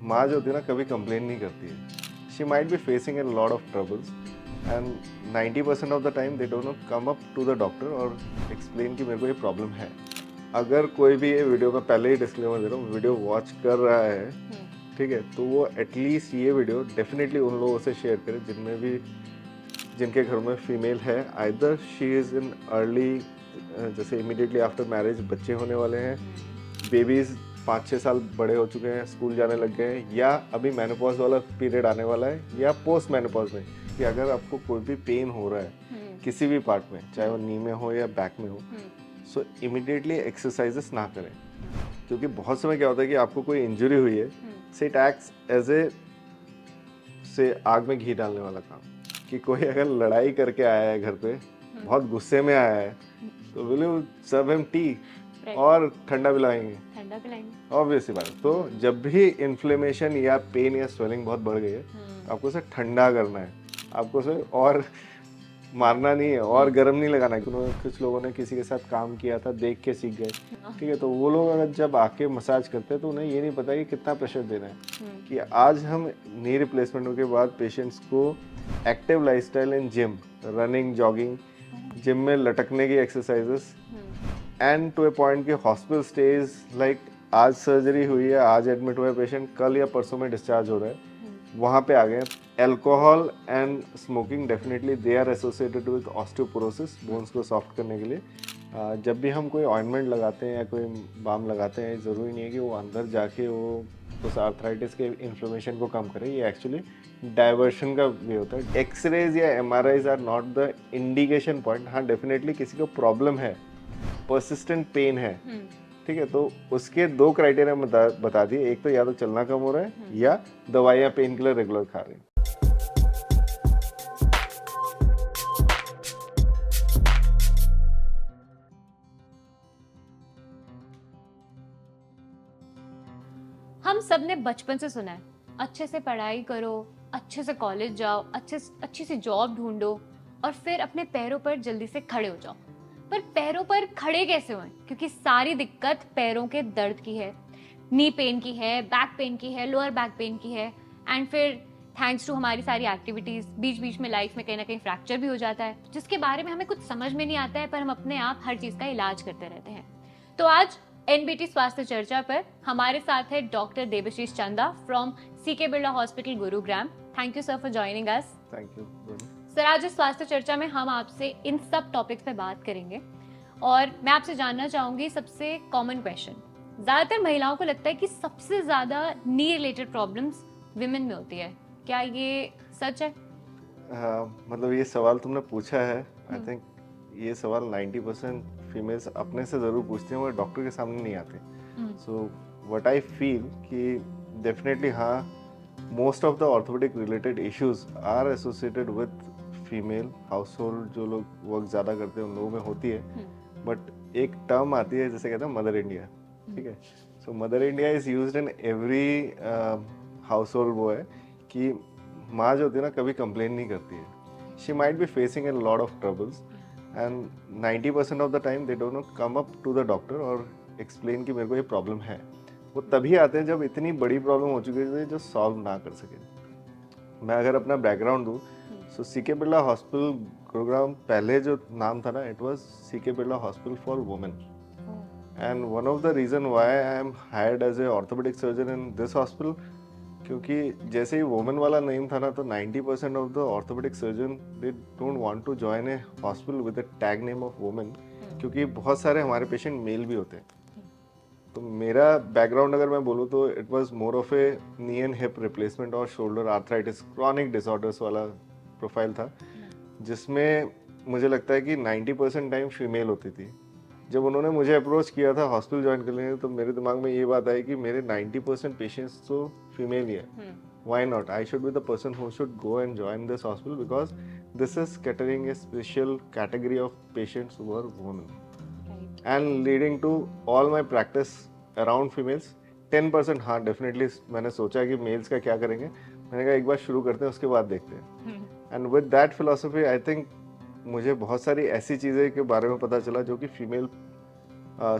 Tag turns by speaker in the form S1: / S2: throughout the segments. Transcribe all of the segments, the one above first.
S1: माँ जो होती है ना कभी कंप्लेन नहीं करती है. She might be facing a lot of troubles and 90% of the time they don't come up to the doctor और एक्सप्लेन कि मेरे को ये प्रॉब्लम है. अगर कोई भी ये वीडियो में पहले ही डिस्क्लेमर दे रहा हूँ, वीडियो वॉच कर रहा है, ठीक है, तो वो एटलीस्ट ये वीडियो डेफिनेटली उन लोगों से शेयर करे जिनके घर में फीमेल है. Either she is in early, जैसे इमीडिएटली आफ्टर मैरिज बच्चे होने वाले हैं, बेबीज 5-6 साल बड़े हो चुके हैं, स्कूल जाने लग गए हैं, या अभी मेनोपॉज वाला पीरियड आने वाला है, या पोस्ट मेनोपॉज में. कि अगर आपको कोई भी पेन हो रहा है किसी भी पार्ट में, चाहे वो नी में हो या बैक में हो, सो इमीडिएटली एक्सरसाइजेस ना करें. क्योंकि बहुत समय क्या होता है कि आपको कोई इंजरी हुई है, से इट एक्ट्स एज ए से आग में घी डालने वाला काम. कि कोई अगर लड़ाई करके आया है घर पे, बहुत गुस्से में आया है, तो will you serve him tea और ठंडा पिलाएंगे? ऑब्वियसली बात. तो जब भी इन्फ्लेमेशन या पेन या स्वेलिंग बहुत बढ़ गई है, आपको उसे ठंडा करना है. आपको उसे और मारना नहीं है और गर्म नहीं लगाना है. कुछ लोगों ने किसी के साथ काम किया था, देख के सीख गए, ठीक है, तो वो लोग अगर जब आके मसाज करते हैं तो उन्हें ये नहीं पता कि कितना प्रेशर देना है. कि आज हम नी रिप्लेसमेंट के बाद पेशेंट्स को active lifestyle in gym, running, jogging, gym में लटकने की exercises, and to a point कि हॉस्पिटल स्टेज लाइक आज सर्जरी हुई है, आज एडमिट हुआ है पेशेंट, कल या परसों में डिस्चार्ज हो रहा है, वहाँ पे आ गए. Alcohol and smoking definitely they are associated with osteoporosis, bones को सॉफ्ट करने के लिए. जब भी हम कोई ऑइंटमेंट लगाते हैं या कोई बाम लगाते हैं, ज़रूरी नहीं है कि वो अंदर जाके वो उस आर्थराइटिस के इन्फ्लेमेशन को कम करे. ये एक्चुअली डाइवर्शन का वे होता है. एक्सरेज या MRIs are not the indication point. हाँ, डेफिनेटली किसी को प्रॉब्लम है, पर्सिस्टेंट पेन है, ठीक है, तो उसके 2 क्राइटेरिया बता दिए. एक तो या तो चलना कम हो रहा है, या दवाइयाँ पेन किलर रेगुलर खा रहे हैं.
S2: हम सब ने बचपन से सुना है, अच्छे से पढ़ाई करो, अच्छे से कॉलेज जाओ, अच्छी सी जॉब ढूंढो और फिर अपने पैरों पर जल्दी से खड़े हो जाओ. पर पैरों पर खड़े कैसे हों? क्योंकि सारी दिक्कत पैरों के दर्द की है, नी पेन की है, बैक पेन की है, लोअर बैक पेन की है. एंड फिर थैंक्स टू हमारी सारी एक्टिविटीज बीच बीच में लाइफ में कहीं ना कहीं फ्रैक्चर भी हो जाता है, जिसके बारे में हमें कुछ समझ में नहीं आता है, पर हम अपने आप हर चीज का इलाज करते रहते हैं. तो आज NBT स्वास्थ्य चर्चा पर हमारे साथ है डॉक्टर देबशीष चंदा from CK Birla hospital Gurugram. Thank you sir for joining us.
S1: Thank you.
S2: Sir, आज इस स्वास्थ्य चर्चा में हम आपसे इन सब टॉपिक्स पे बात करेंगे और मैं आपसे जानना चाहूंगी सबसे कॉमन क्वेश्चन. ज्यादातर महिलाओं को लगता है कि सबसे ज्यादा नी रिलेटेड प्रॉब्लम्स विमेन में होती है. क्या ये सच है?
S1: मतलब ये सवाल तुमने पूछा है, आई थिंक ये सवाल 90% फीमेल्स अपने से ज़रूर पूछते हैं, वो डॉक्टर के सामने नहीं आते. सो व्हाट आई फील कि डेफिनेटली हाँ, most of the orthopaedic related issues are associated with female household. जो लोग वर्क ज़्यादा करते हैं उन लोगों में होती है. बट एक टर्म आती है जिसे कहते हैं मदर इंडिया, ठीक है. So Mother India is used in every household. वो है कि माँ जो होती है ना कभी कंप्लेन नहीं करती है. She might be facing a lot of troubles and 90% of the time they don't come up to the doctor और एक्सप्लेन कि मेरे को ये प्रॉब्लम है. वो तभी आते हैं जब इतनी बड़ी प्रॉब्लम हो चुकी है जो सॉल्व ना कर सके. मैं अगर अपना बैकग्राउंड दूँ, so CK Birla hospital Gurugram, पहले जो नाम था ना, it was CK Birla hospital for women. And one of the reason why I am hired as a orthopaedic surgeon in this hospital, क्योंकि जैसे ही वुमेन वाला नेम था ना, तो 90% of the orthopaedic surgeon they don't want to join a hospital with the tag name of women, क्योंकि बहुत सारे हमारे पेशेंट मेल भी होते हैं. तो मेरा बैकग्राउंड अगर मैं बोलूँ तो it was more of A knee and hip replacement और शोल्डर आर्थराइटिस क्रॉनिक डिसऑर्डर्स वाला प्रोफाइल था, जिसमें मुझे लगता है कि 90% टाइम फीमेल होती थी. जब उन्होंने मुझे अप्रोच किया था हॉस्पिटल ज्वाइन करने के लिए, तो मेरे दिमाग में ये बात आई कि मेरे 90% पेशेंट्स तो फीमेल ही है. Why not, I should be the person who should go and join this hospital, because this is catering a special category of patients who are women. And leading to all my practice around females. 10% हाँ definitely मैंने सोचा कि mails का क्या करेंगे. मैंने कहा एक बार शुरू करते हैं, उसके बाद देखते हैं. And with that philosophy I think मुझे बहुत सारी ऐसी चीज़ें के बारे में पता चला जो कि फीमेल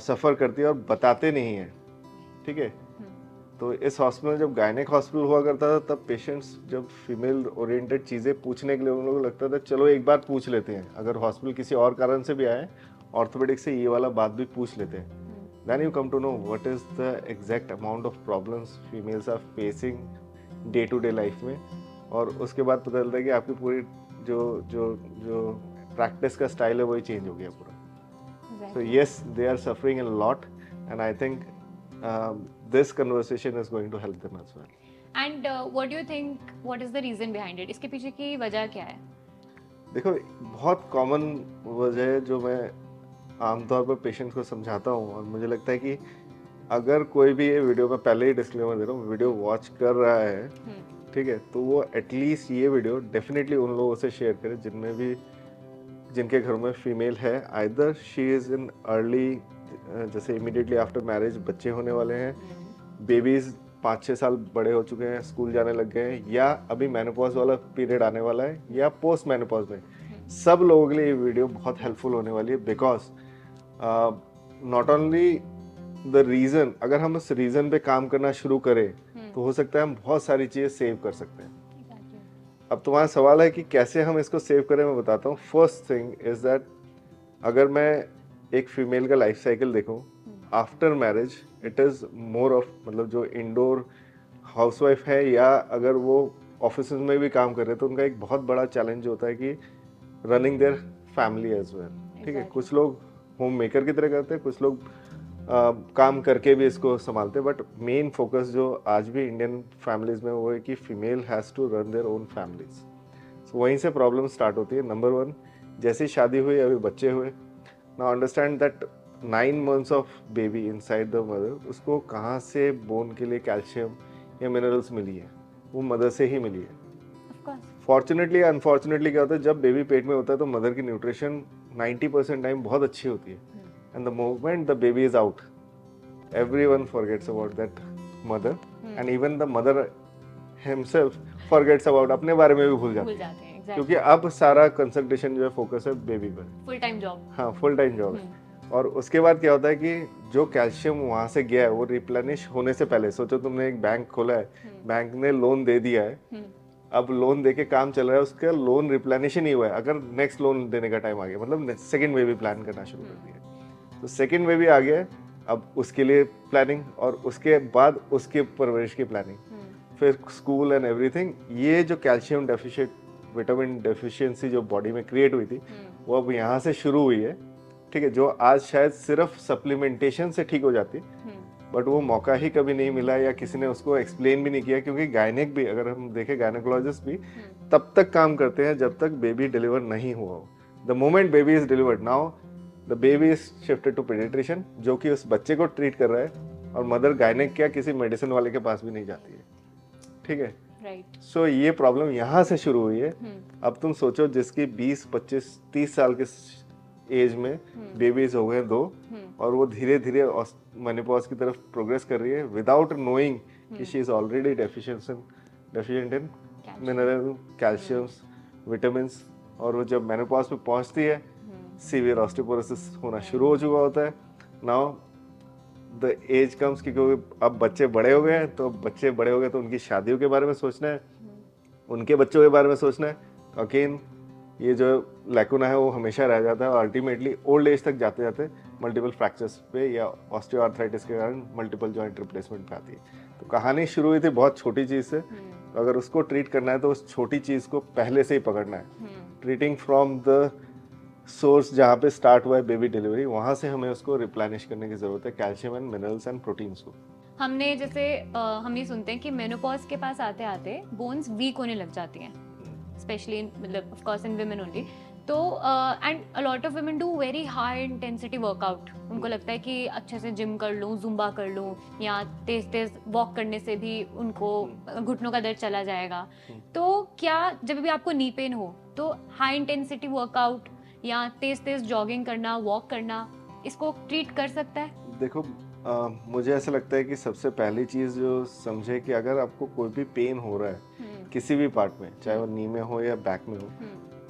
S1: सफ़र करती है और बताते नहीं हैं, ठीक है. तो इस हॉस्पिटल में जब गायनेक हॉस्पिटल हुआ करता था तब पेशेंट्स जब फीमेल ओरिएंटेड चीज़ें पूछने के लिए उन लोगों को लगता था चलो एक बार पूछ लेते हैं, अगर हॉस्पिटल किसी और कारण से भी आए ऑर्थोपेडिक से ये वाला बात भी पूछ लेते हैं. Then you come to know what is the exact amount of problems females are facing day to day life में, और उसके बाद पता चलता है कि आपकी पूरी जो जो जो प्रैक्टिस का स्टाइल है वही चेंज हो गया पूरा. So yes, they are suffering a lot, and I think this conversation is going to help them as well.
S2: And what do you think? What is the reason behind it? इसके पीछे की वजह क्या है?
S1: देखो बहुत कॉमन वजह है जो मैं आमतौर पर पेशेंट्स को समझाता हूँ, और मुझे लगता है कि अगर कोई भी ये वीडियो, मैं पहले ही डिस्क्लेमर दे रहा हूँ, वीडियो वॉच कर रहा है, ठीक है, तो वो एटलीस्ट ये वीडियो डेफिनेटली उन लोगों से शेयर करे जिनके घर में फीमेल है, either she is in early, जैसे इमीडिएटली आफ्टर मैरिज बच्चे होने वाले हैं, बेबीज 5-6 साल बड़े हो चुके हैं, स्कूल जाने लग गए हैं, या अभी मेनोपॉज वाला पीरियड आने वाला है, या पोस्ट मेनोपॉज में. सब लोगों के लिए ये वीडियो बहुत हेल्पफुल होने वाली है, because not only the reason, अगर हम उस रीज़न पे काम करना शुरू करें तो हो सकता है हम बहुत सारी चीज़ें सेव कर सकते हैं. अब तुम्हारा सवाल है कि कैसे हम इसको सेव करें, मैं बताता हूँ. फर्स्ट थिंग इज दैट अगर मैं एक फीमेल का लाइफ साइकिल देखूँ after marriage, it is more of, मतलब जो इंडोर हाउसवाइफ है या अगर वो ऑफिस में भी काम कर रहे हैं तो उनका एक बहुत बड़ा चैलेंज होता है कि running their family as well. ठीक है, कुछ लोग होम मेकर की तरह करते हैं, कुछ लोग काम करके भी इसको संभालते हैं, बट मेन फोकस जो आज भी इंडियन फैमिलीज में वो है कि female has to run their own families. So वहीं से प्रॉब्लम स्टार्ट होती है. नंबर 1, जैसे शादी हुई, अभी बच्चे हुए, now understand that 9 months of baby inside the mother, उसको कहाँ से बोन के लिए कैल्शियम या मिनरल्स मिली है, वो मदर से ही मिली है. फॉर्चुनेटली या अनफॉर्चुनेटली क्या होता है, जब बेबी पेट में होता है तो मदर की न्यूट्रिशन 90% टाइम बहुत अच्छी होती है, and the moment the baby is out, everyone forgets about that mother, and even the mother himself forgets about, अपने बारे में भी भूल जाते हैं, exactly. क्योंकि अब सारा कंसंट्रेशन जो है फोकस है बेबी पर, फुल टाइम जॉब. हाँ, फुल टाइम जॉब. और उसके बाद क्या होता है कि जो कैल्शियम वहाँ से गया है वो रिप्लेनिश होने से पहले, सोचो तुमने एक बैंक खोला है, बैंक ने लोन दे दिया है, अब लोन देके काम चल रहा है, उसका लोन रिप्लेनिश ही नहीं हुआ है, अगर नेक्स्ट लोन देने का टाइम आ गया, मतलब सेकंड बेबी प्लान करना शुरू कर दिया, तो सेकंड बेबी आ गया, अब उसके लिए प्लानिंग, और उसके बाद उसके परवरिश की प्लानिंग, फिर स्कूल एंड एवरीथिंग. ये जो कैल्शियम डेफिशिएंट, विटामिन डेफिशिएंसी जो बॉडी में क्रिएट हुई थी, वो अब यहाँ से शुरू हुई है. ठीक है, जो आज शायद सिर्फ सप्लीमेंटेशन से ठीक हो जाती, बट वो मौका ही कभी नहीं मिला, या किसी ने उसको एक्सप्लेन भी नहीं किया, क्योंकि गायनेक भी, अगर हम देखें गायनेकोलॉजिस्ट भी तब तक काम करते हैं जब तक बेबी डिलीवर नहीं हुआ हो. The moment baby is delivered, now the baby is shifted to paediatrician, जो कि उस बच्चे को ट्रीट कर रहा है, और मदर गायनेक क्या किसी मेडिसिन वाले के पास भी नहीं जाती है. ठीक है, राइट. सो ये प्रॉब्लम यहाँ से शुरू हुई है. अब तुम सोचो जिसकी 20, 25, 30 साल के एज में बेबीज हो गए 2, और वो धीरे धीरे मेनोपॉज की तरफ प्रोग्रेस कर रही है विदाउट नोइंग कि she is already deficient in mineral, calciums, vitamins, और वो जब मेनोपॉज पे पहुंचती है सीवियर ऑस्टियोपोरोसिस होना शुरू हो चुका होता है. नाउ द एज कम्स, क्योंकि अब बच्चे बड़े हो गए हैं, तो उनकी शादियों के बारे में सोचना है, उनके बच्चों के बारे में सोचना है. अगेन ये जो लैकुना है वो हमेशा रह जाता है, और अल्टीमेटली ओल्ड एज तक जाते जाते मल्टीपल फ्रैक्चर्स पे या ऑस्टियोआर्थराइटिस के कारण मल्टीपल जॉइंट रिप्लेसमेंट पे आती है. तो कहानी शुरू हुई थी बहुत छोटी चीज़ से, तो अगर उसको ट्रीट करना है तो उस छोटी चीज़ को पहले से ही पकड़ना है. ट्रीटिंग फ्रॉम द सोर्स जहाँ पे स्टार्ट हुआ है बेबी डिलीवरी, वहाँ से हमें उसको रिप्लेनिश करने की ज़रूरत है, calcium and minerals and proteins को.
S2: हमने जैसे हम ये सुनते हैं कि मेनोपॉज के पास आते आते बोन्स वीक होने लग जाती हैं, स्पेशली मतलब of course in women only. तो and a lot of women do very high intensity workout. उनको लगता है कि अच्छे से जिम कर लूँ, जुम्बा कर लूँ, या तेज तेज वॉक करने से भी उनको घुटनों का दर्द चला जाएगा. तो क्या जब भी आपको नी पेन हो तो हाई इंटेंसिटी वर्कआउट या तेज तेज जॉगिंग करना, वॉक करना, इसको ट्रीट कर सकता है?
S1: देखो मुझे ऐसा लगता है कि सबसे पहली चीज़ जो समझे कि अगर आपको कोई भी पेन हो रहा है किसी भी पार्ट में, चाहे वो नी में हो या बैक में हो,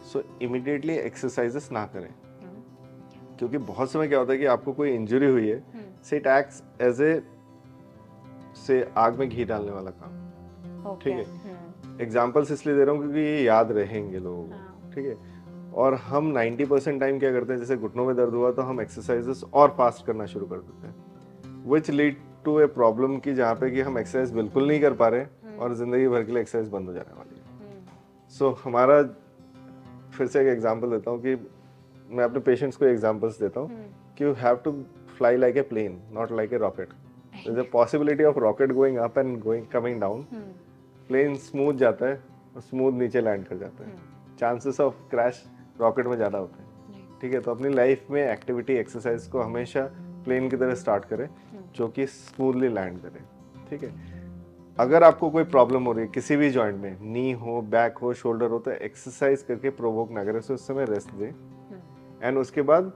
S1: सो इमिडिएटली एक्सरसाइजेस ना करें. क्योंकि बहुत समय क्या होता है कि आपको कोई इंजरी हुई है, से इट एक्ट्स एज ए से आग में घी डालने वाला काम।
S2: ओके।
S1: ठीक है। एग्जाम्पल्स इसलिए दे रहा हूँ क्योंकि ये याद रहेंगे लोगों को।
S2: हाँ।
S1: ठीक है। और हम 90% टाइम क्या करते हैं, जैसे घुटनों में दर्द हुआ तो हम एक्सरसाइजेस और फास्ट करना शुरू कर देते हैं, which lead to a problem की जहाँ पे कि हम एक्सरसाइज बिल्कुल नहीं कर पा रहे और जिंदगी भर के लिए एक्सरसाइज बंद हो जाने वाली है। सो हमारा फिर से एक एग्जांपल देता हूँ कि मैं अपने पेशेंट्स को एग्जांपल्स देता हूँ कि you have to fly like a plane, not like a rocket. There is a possibility of rocket going up and going coming down. Plane smooth जाता है और स्मूथ नीचे लैंड कर जाता है, चांसेस ऑफ क्रैश रॉकेट में ज़्यादा होते हैं। ठीक है। तो अपनी लाइफ में एक्टिविटी एक्सरसाइज को हमेशा प्लेन की तरह स्टार्ट करें जो कि स्मूथली लैंड करे। ठीक है। अगर आपको कोई प्रॉब्लम हो रही है किसी भी जॉइंट में, नी हो, बैक हो, शोल्डर हो, तो एक्सरसाइज करके प्रोवोक ना करें, उस समय रेस्ट दें। एंड उसके बाद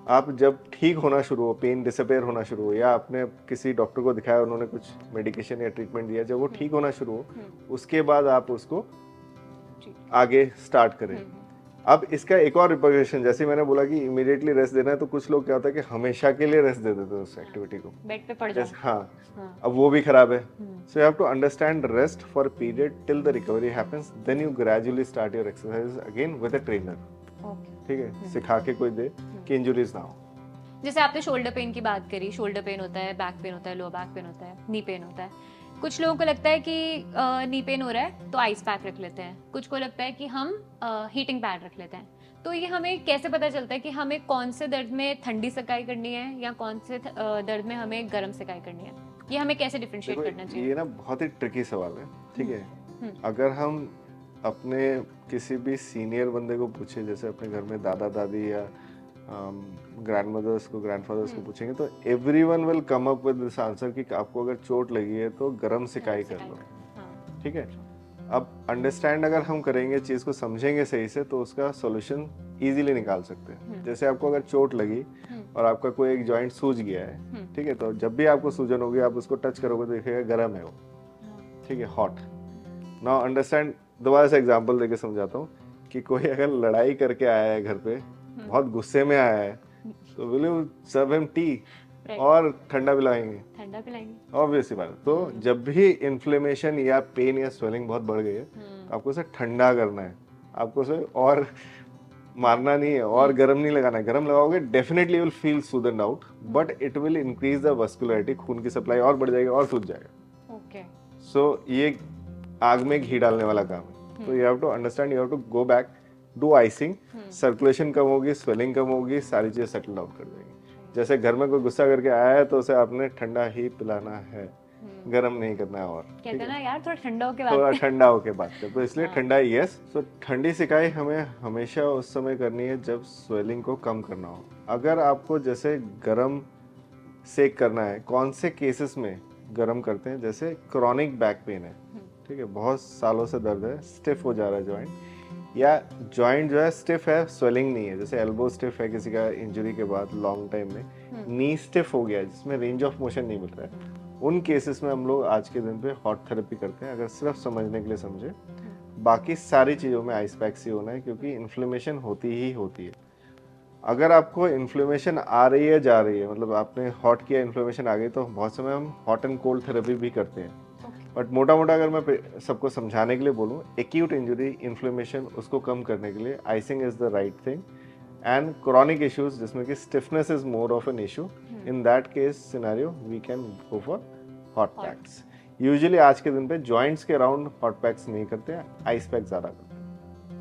S1: आप जब ठीक होना शुरू हो, पेन डिसअपेयर होना शुरू हो, या आपने किसी डॉक्टर को दिखाया, उन्होंने कुछ मेडिकेशन या ट्रीटमेंट दिया, जब वो ठीक होना शुरू हो उसके बाद आप उसको आगे स्टार्ट करें। अब इसका एक और रिपरकशन, जैसे मैंने बोला कि इमीडिएटली रेस्ट देना है, तो कुछ लोग क्या होता है कि हमेशा के लिए रेस्ट दे देते हैं उस एक्टिविटी को,
S2: बेड पे पड़ जाओ।
S1: हाँ। अब वो भी खराब है। So you have to understand rest for period till the recovery happens, then you gradually start your exercise again with a trainer. ठीक है। सिखा के कोई दे कि इंजरीज ना हो।
S2: जैसे आपने शोल्डर पेन की बात करी, शोल्डर पेन होता है, बैक पेन होता है, लोअर बैक पेन होता है, नी पेन होता है। कुछ लोगों को लगता है कि नी पेन हो रहा है तो आइस पैक रख लेते हैं, कुछ को लगता है कि हम हीटिंग पैड रख लेते हैं। तो ये हमें कैसे पता चलता है कि हमें कौन से दर्द में ठंडी सिकाई करनी है या कौन से दर्द में हमें गर्म सिकाई करनी है? ये हमें कैसे डिफरेंशिएट करना चाहिए?
S1: ये ना बहुत ही ट्रिकी सवाल है। ठीक है। अगर हम अपने किसी भी सीनियर बंदे को पूछे, जैसे अपने घर में दादा दादी या ग्रैंड मदर्स को, ग्रैंडफादर्स को पूछेंगे, तो everyone will come up with this answer कि आपको अगर चोट लगी है तो गर्म सिकाई कर लो। ठीक है। अब अंडरस्टैंड अगर हम करेंगे, चीज को समझेंगे सही से, तो उसका सॉल्यूशन इजीली निकाल सकते हैं। जैसे आपको अगर चोट लगी और आपका कोई एक जॉइंट सूज गया है, ठीक है, तो जब भी आपको सूजन होगी आप उसको टच करोगे तो देखिएगा गर्म है वो। ठीक है, हॉट। नाउ अंडरस्टैंड, दोबारा से एग्जांपल देके समझाता हूँ कि कोई अगर लड़ाई करके आया है घर पे, बहुत गुस्से में आया है, तो will you serve him tea और ठंडा पिलाएंगे? ठंडा पिलाएंगे, ऑब्वियस बात है। तो जब भी इन्फ्लेमेशन या पेन या स्वेलिंग बहुत बढ़ गई है, आपको उसे ठंडा करना है, आपको उसे और मारना नहीं है और गर्म नहीं लगाना है। गर्म लगाओगे definitely will feel Sudan out, but it will increase the vascularity, खून की सप्लाई और बढ़ जाएगी और सूज जाएगा। ओके। सो ये आग में घी डालने वाला काम है। तो you have to understand, you have to go back, do icing, circulation कम होगी, स्वेलिंग कम होगी, सारी चीजें सेटल डाउन कर देंगी। जैसे घर में कोई गुस्सा करके आया है तो उसे आपने ठंडा ही पिलाना है, गर्म नहीं करना है। और
S2: कहते हैं ना यार, थोड़ा ठंडा होके बात कर, तो इसलिए ठंडा ही। यस। तो ठंडी सिकाई हमें हमेशा उस समय करनी है जब स्वेलिंग को कम करना हो। अगर आपको जैसे गर्म सेक करना है, कौन से केसेस में गर्म करते हैं, जैसे क्रॉनिक बैक पेन है, ठीक है, बहुत सालों से दर्द है, स्टिफ हो जा रहा है जॉइंट, या जॉइंट जो है स्टिफ है, स्वेलिंग नहीं है, जैसे एल्बो स्टिफ है किसी का इंजरी के बाद लॉन्ग टाइम में, नी स्टिफ हो गया है जिसमें रेंज ऑफ मोशन नहीं मिल रहा है, उन केसेस में हम लोग आज के दिन पे हॉट थेरेपी करते हैं। अगर सिर्फ समझने के लिए समझे, बाकी सारी चीज़ों में आइस पैक से होना है, क्योंकि इन्फ्लेमेशन होती ही होती है। अगर आपको इन्फ्लेमेशन आ रही है, जा रही है, मतलब आपने हॉट किया, इन्फ्लेमेशन आ गई, तो बहुत समय हम हॉट एंड कोल्ड थेरेपी भी करते हैं। बट मोटा मोटा अगर मैं सबको समझाने के लिए बोलूँ, एक्यूट इंजरी, इन्फ्लेमेशन, उसको कम करने के लिए icing is the right thing. And chronic issues जिसमें कि stiffness is more of an issue, in that case scenario we can go for hot packs. Usually आज के दिन पे जॉइंट्स के अराउंड हॉट पैक्स नहीं करते हैं, आइस पैक ज़्यादा करते हैं।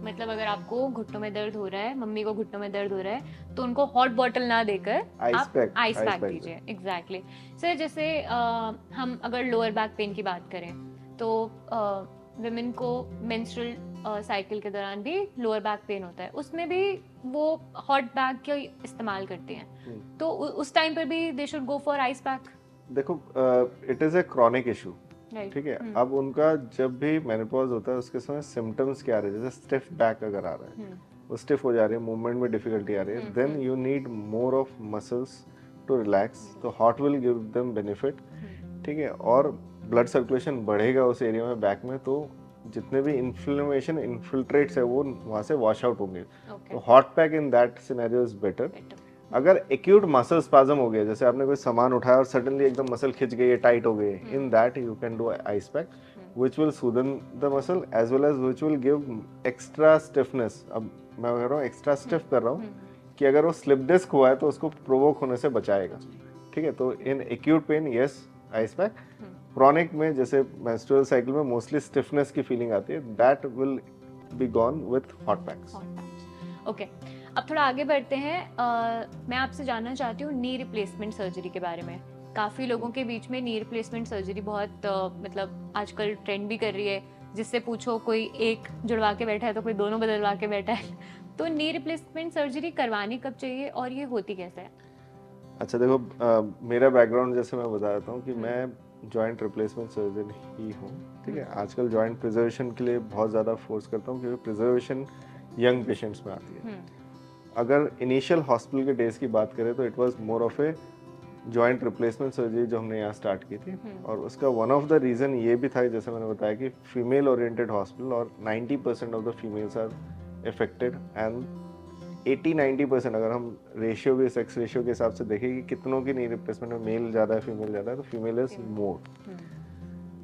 S2: मतलब अगर आपको घुटनों में दर्द हो रहा है, मम्मी को घुटनों में दर्द हो रहा है, तो उनको हॉट बॉटल ना देकर आप आइस पैक दीजिए। Exactly sir. जैसे हम अगर लोअर बैक पेन की बात करें, तो विमेन को मेंस्ट्रुअल साइकिल के दौरान भी लोअर बैक पेन होता है, उसमें भी वो हॉट बैग का इस्तेमाल करती हैं, तो उस टाइम पर भी they should go for ice pack? देखो,
S1: it is a chronic issue, ठीक है। अब उनका जब भी मेनोपॉज होता है उसके समय सिम्टम्स क्या आ रहे हैं, जैसे स्टिफ बैक अगर आ रहा है, वो स्टिफ हो जा रही है, मूवमेंट में डिफिकल्टी आ रही है, then you need more of muscles to relax, तो hot will give them benefit, ठीक है। और ब्लड सर्कुलेशन बढ़ेगा उस एरिया में, बैक में, तो जितने भी इन्फ्लेमेशन इन्फिल्ट्रेट्स है वो वहाँ से वॉश आउट होंगे। तो hot pack in that scenario is better. अगर एक्यूट मसल स्पाज्म हो गया, जैसे आपने कोई सामान उठाया और सडनली एकदम मसल खिंच गई है, टाइट हो गई है, in that you can do ice pack which will soothen the muscle as well as which will give extra stiffness. अब मैं कह रहा हूँ एक्स्ट्रा स्टिफ कर रहा हूँ कि अगर वो स्लिप डिस्क हुआ है तो उसको प्रोवोक होने से बचाएगा, ठीक है। तो in acute pain yes ice pack, chronic में जैसे मेंस्ट्रुअल साइकिल में मोस्टली स्टिफनेस की फीलिंग आती है, that will be gone with hot PACS.
S2: Okay, अब थोड़ा आगे बढ़ते हैं। मैं आपसे जानना चाहती हूँ नी रिप्लेसमेंट सर्जरी के बारे में। काफ़ी लोगों के बीच में नी रिप्लेसमेंट सर्जरी बहुत मतलब आजकल ट्रेंड भी कर रही है, जिससे पूछो कोई एक जुड़वा के बैठा है तो कोई दोनों बदलवा के बैठा है। तो नी रिप्लेसमेंट सर्जरी करवानी कब चाहिए और ये होती कैसे है?
S1: अच्छा देखो, मेरा बैकग्राउंड जैसे मैं बता देता हूँ कि मैं जॉइंट रिप्लेसमेंट सर्जन ही हूँ, ठीक है। आजकल जॉइंट प्रिजर्वेशन के लिए बहुत ज़्यादा फोर्स करता हूँ क्योंकि प्रिजर्वेशन यंग पेशेंट्स में आती है। अगर इनिशियल हॉस्पिटल के डेज की बात करें तो it was more of a joint replacement surgery जो हमने यहाँ स्टार्ट की थी, और उसका वन ऑफ द रीज़न ये भी था जैसे मैंने बताया कि फीमेल ओरिएंटेड हॉस्पिटल और 90% of the females are affected and 80-90% अगर हम रेशियो भी सेक्स रेशियो के हिसाब से देखें कि कितनों की नी रिप्लेसमेंट में मेल ज़्यादा है फीमेल ज़्यादा है, तो फीमेल इज मोर।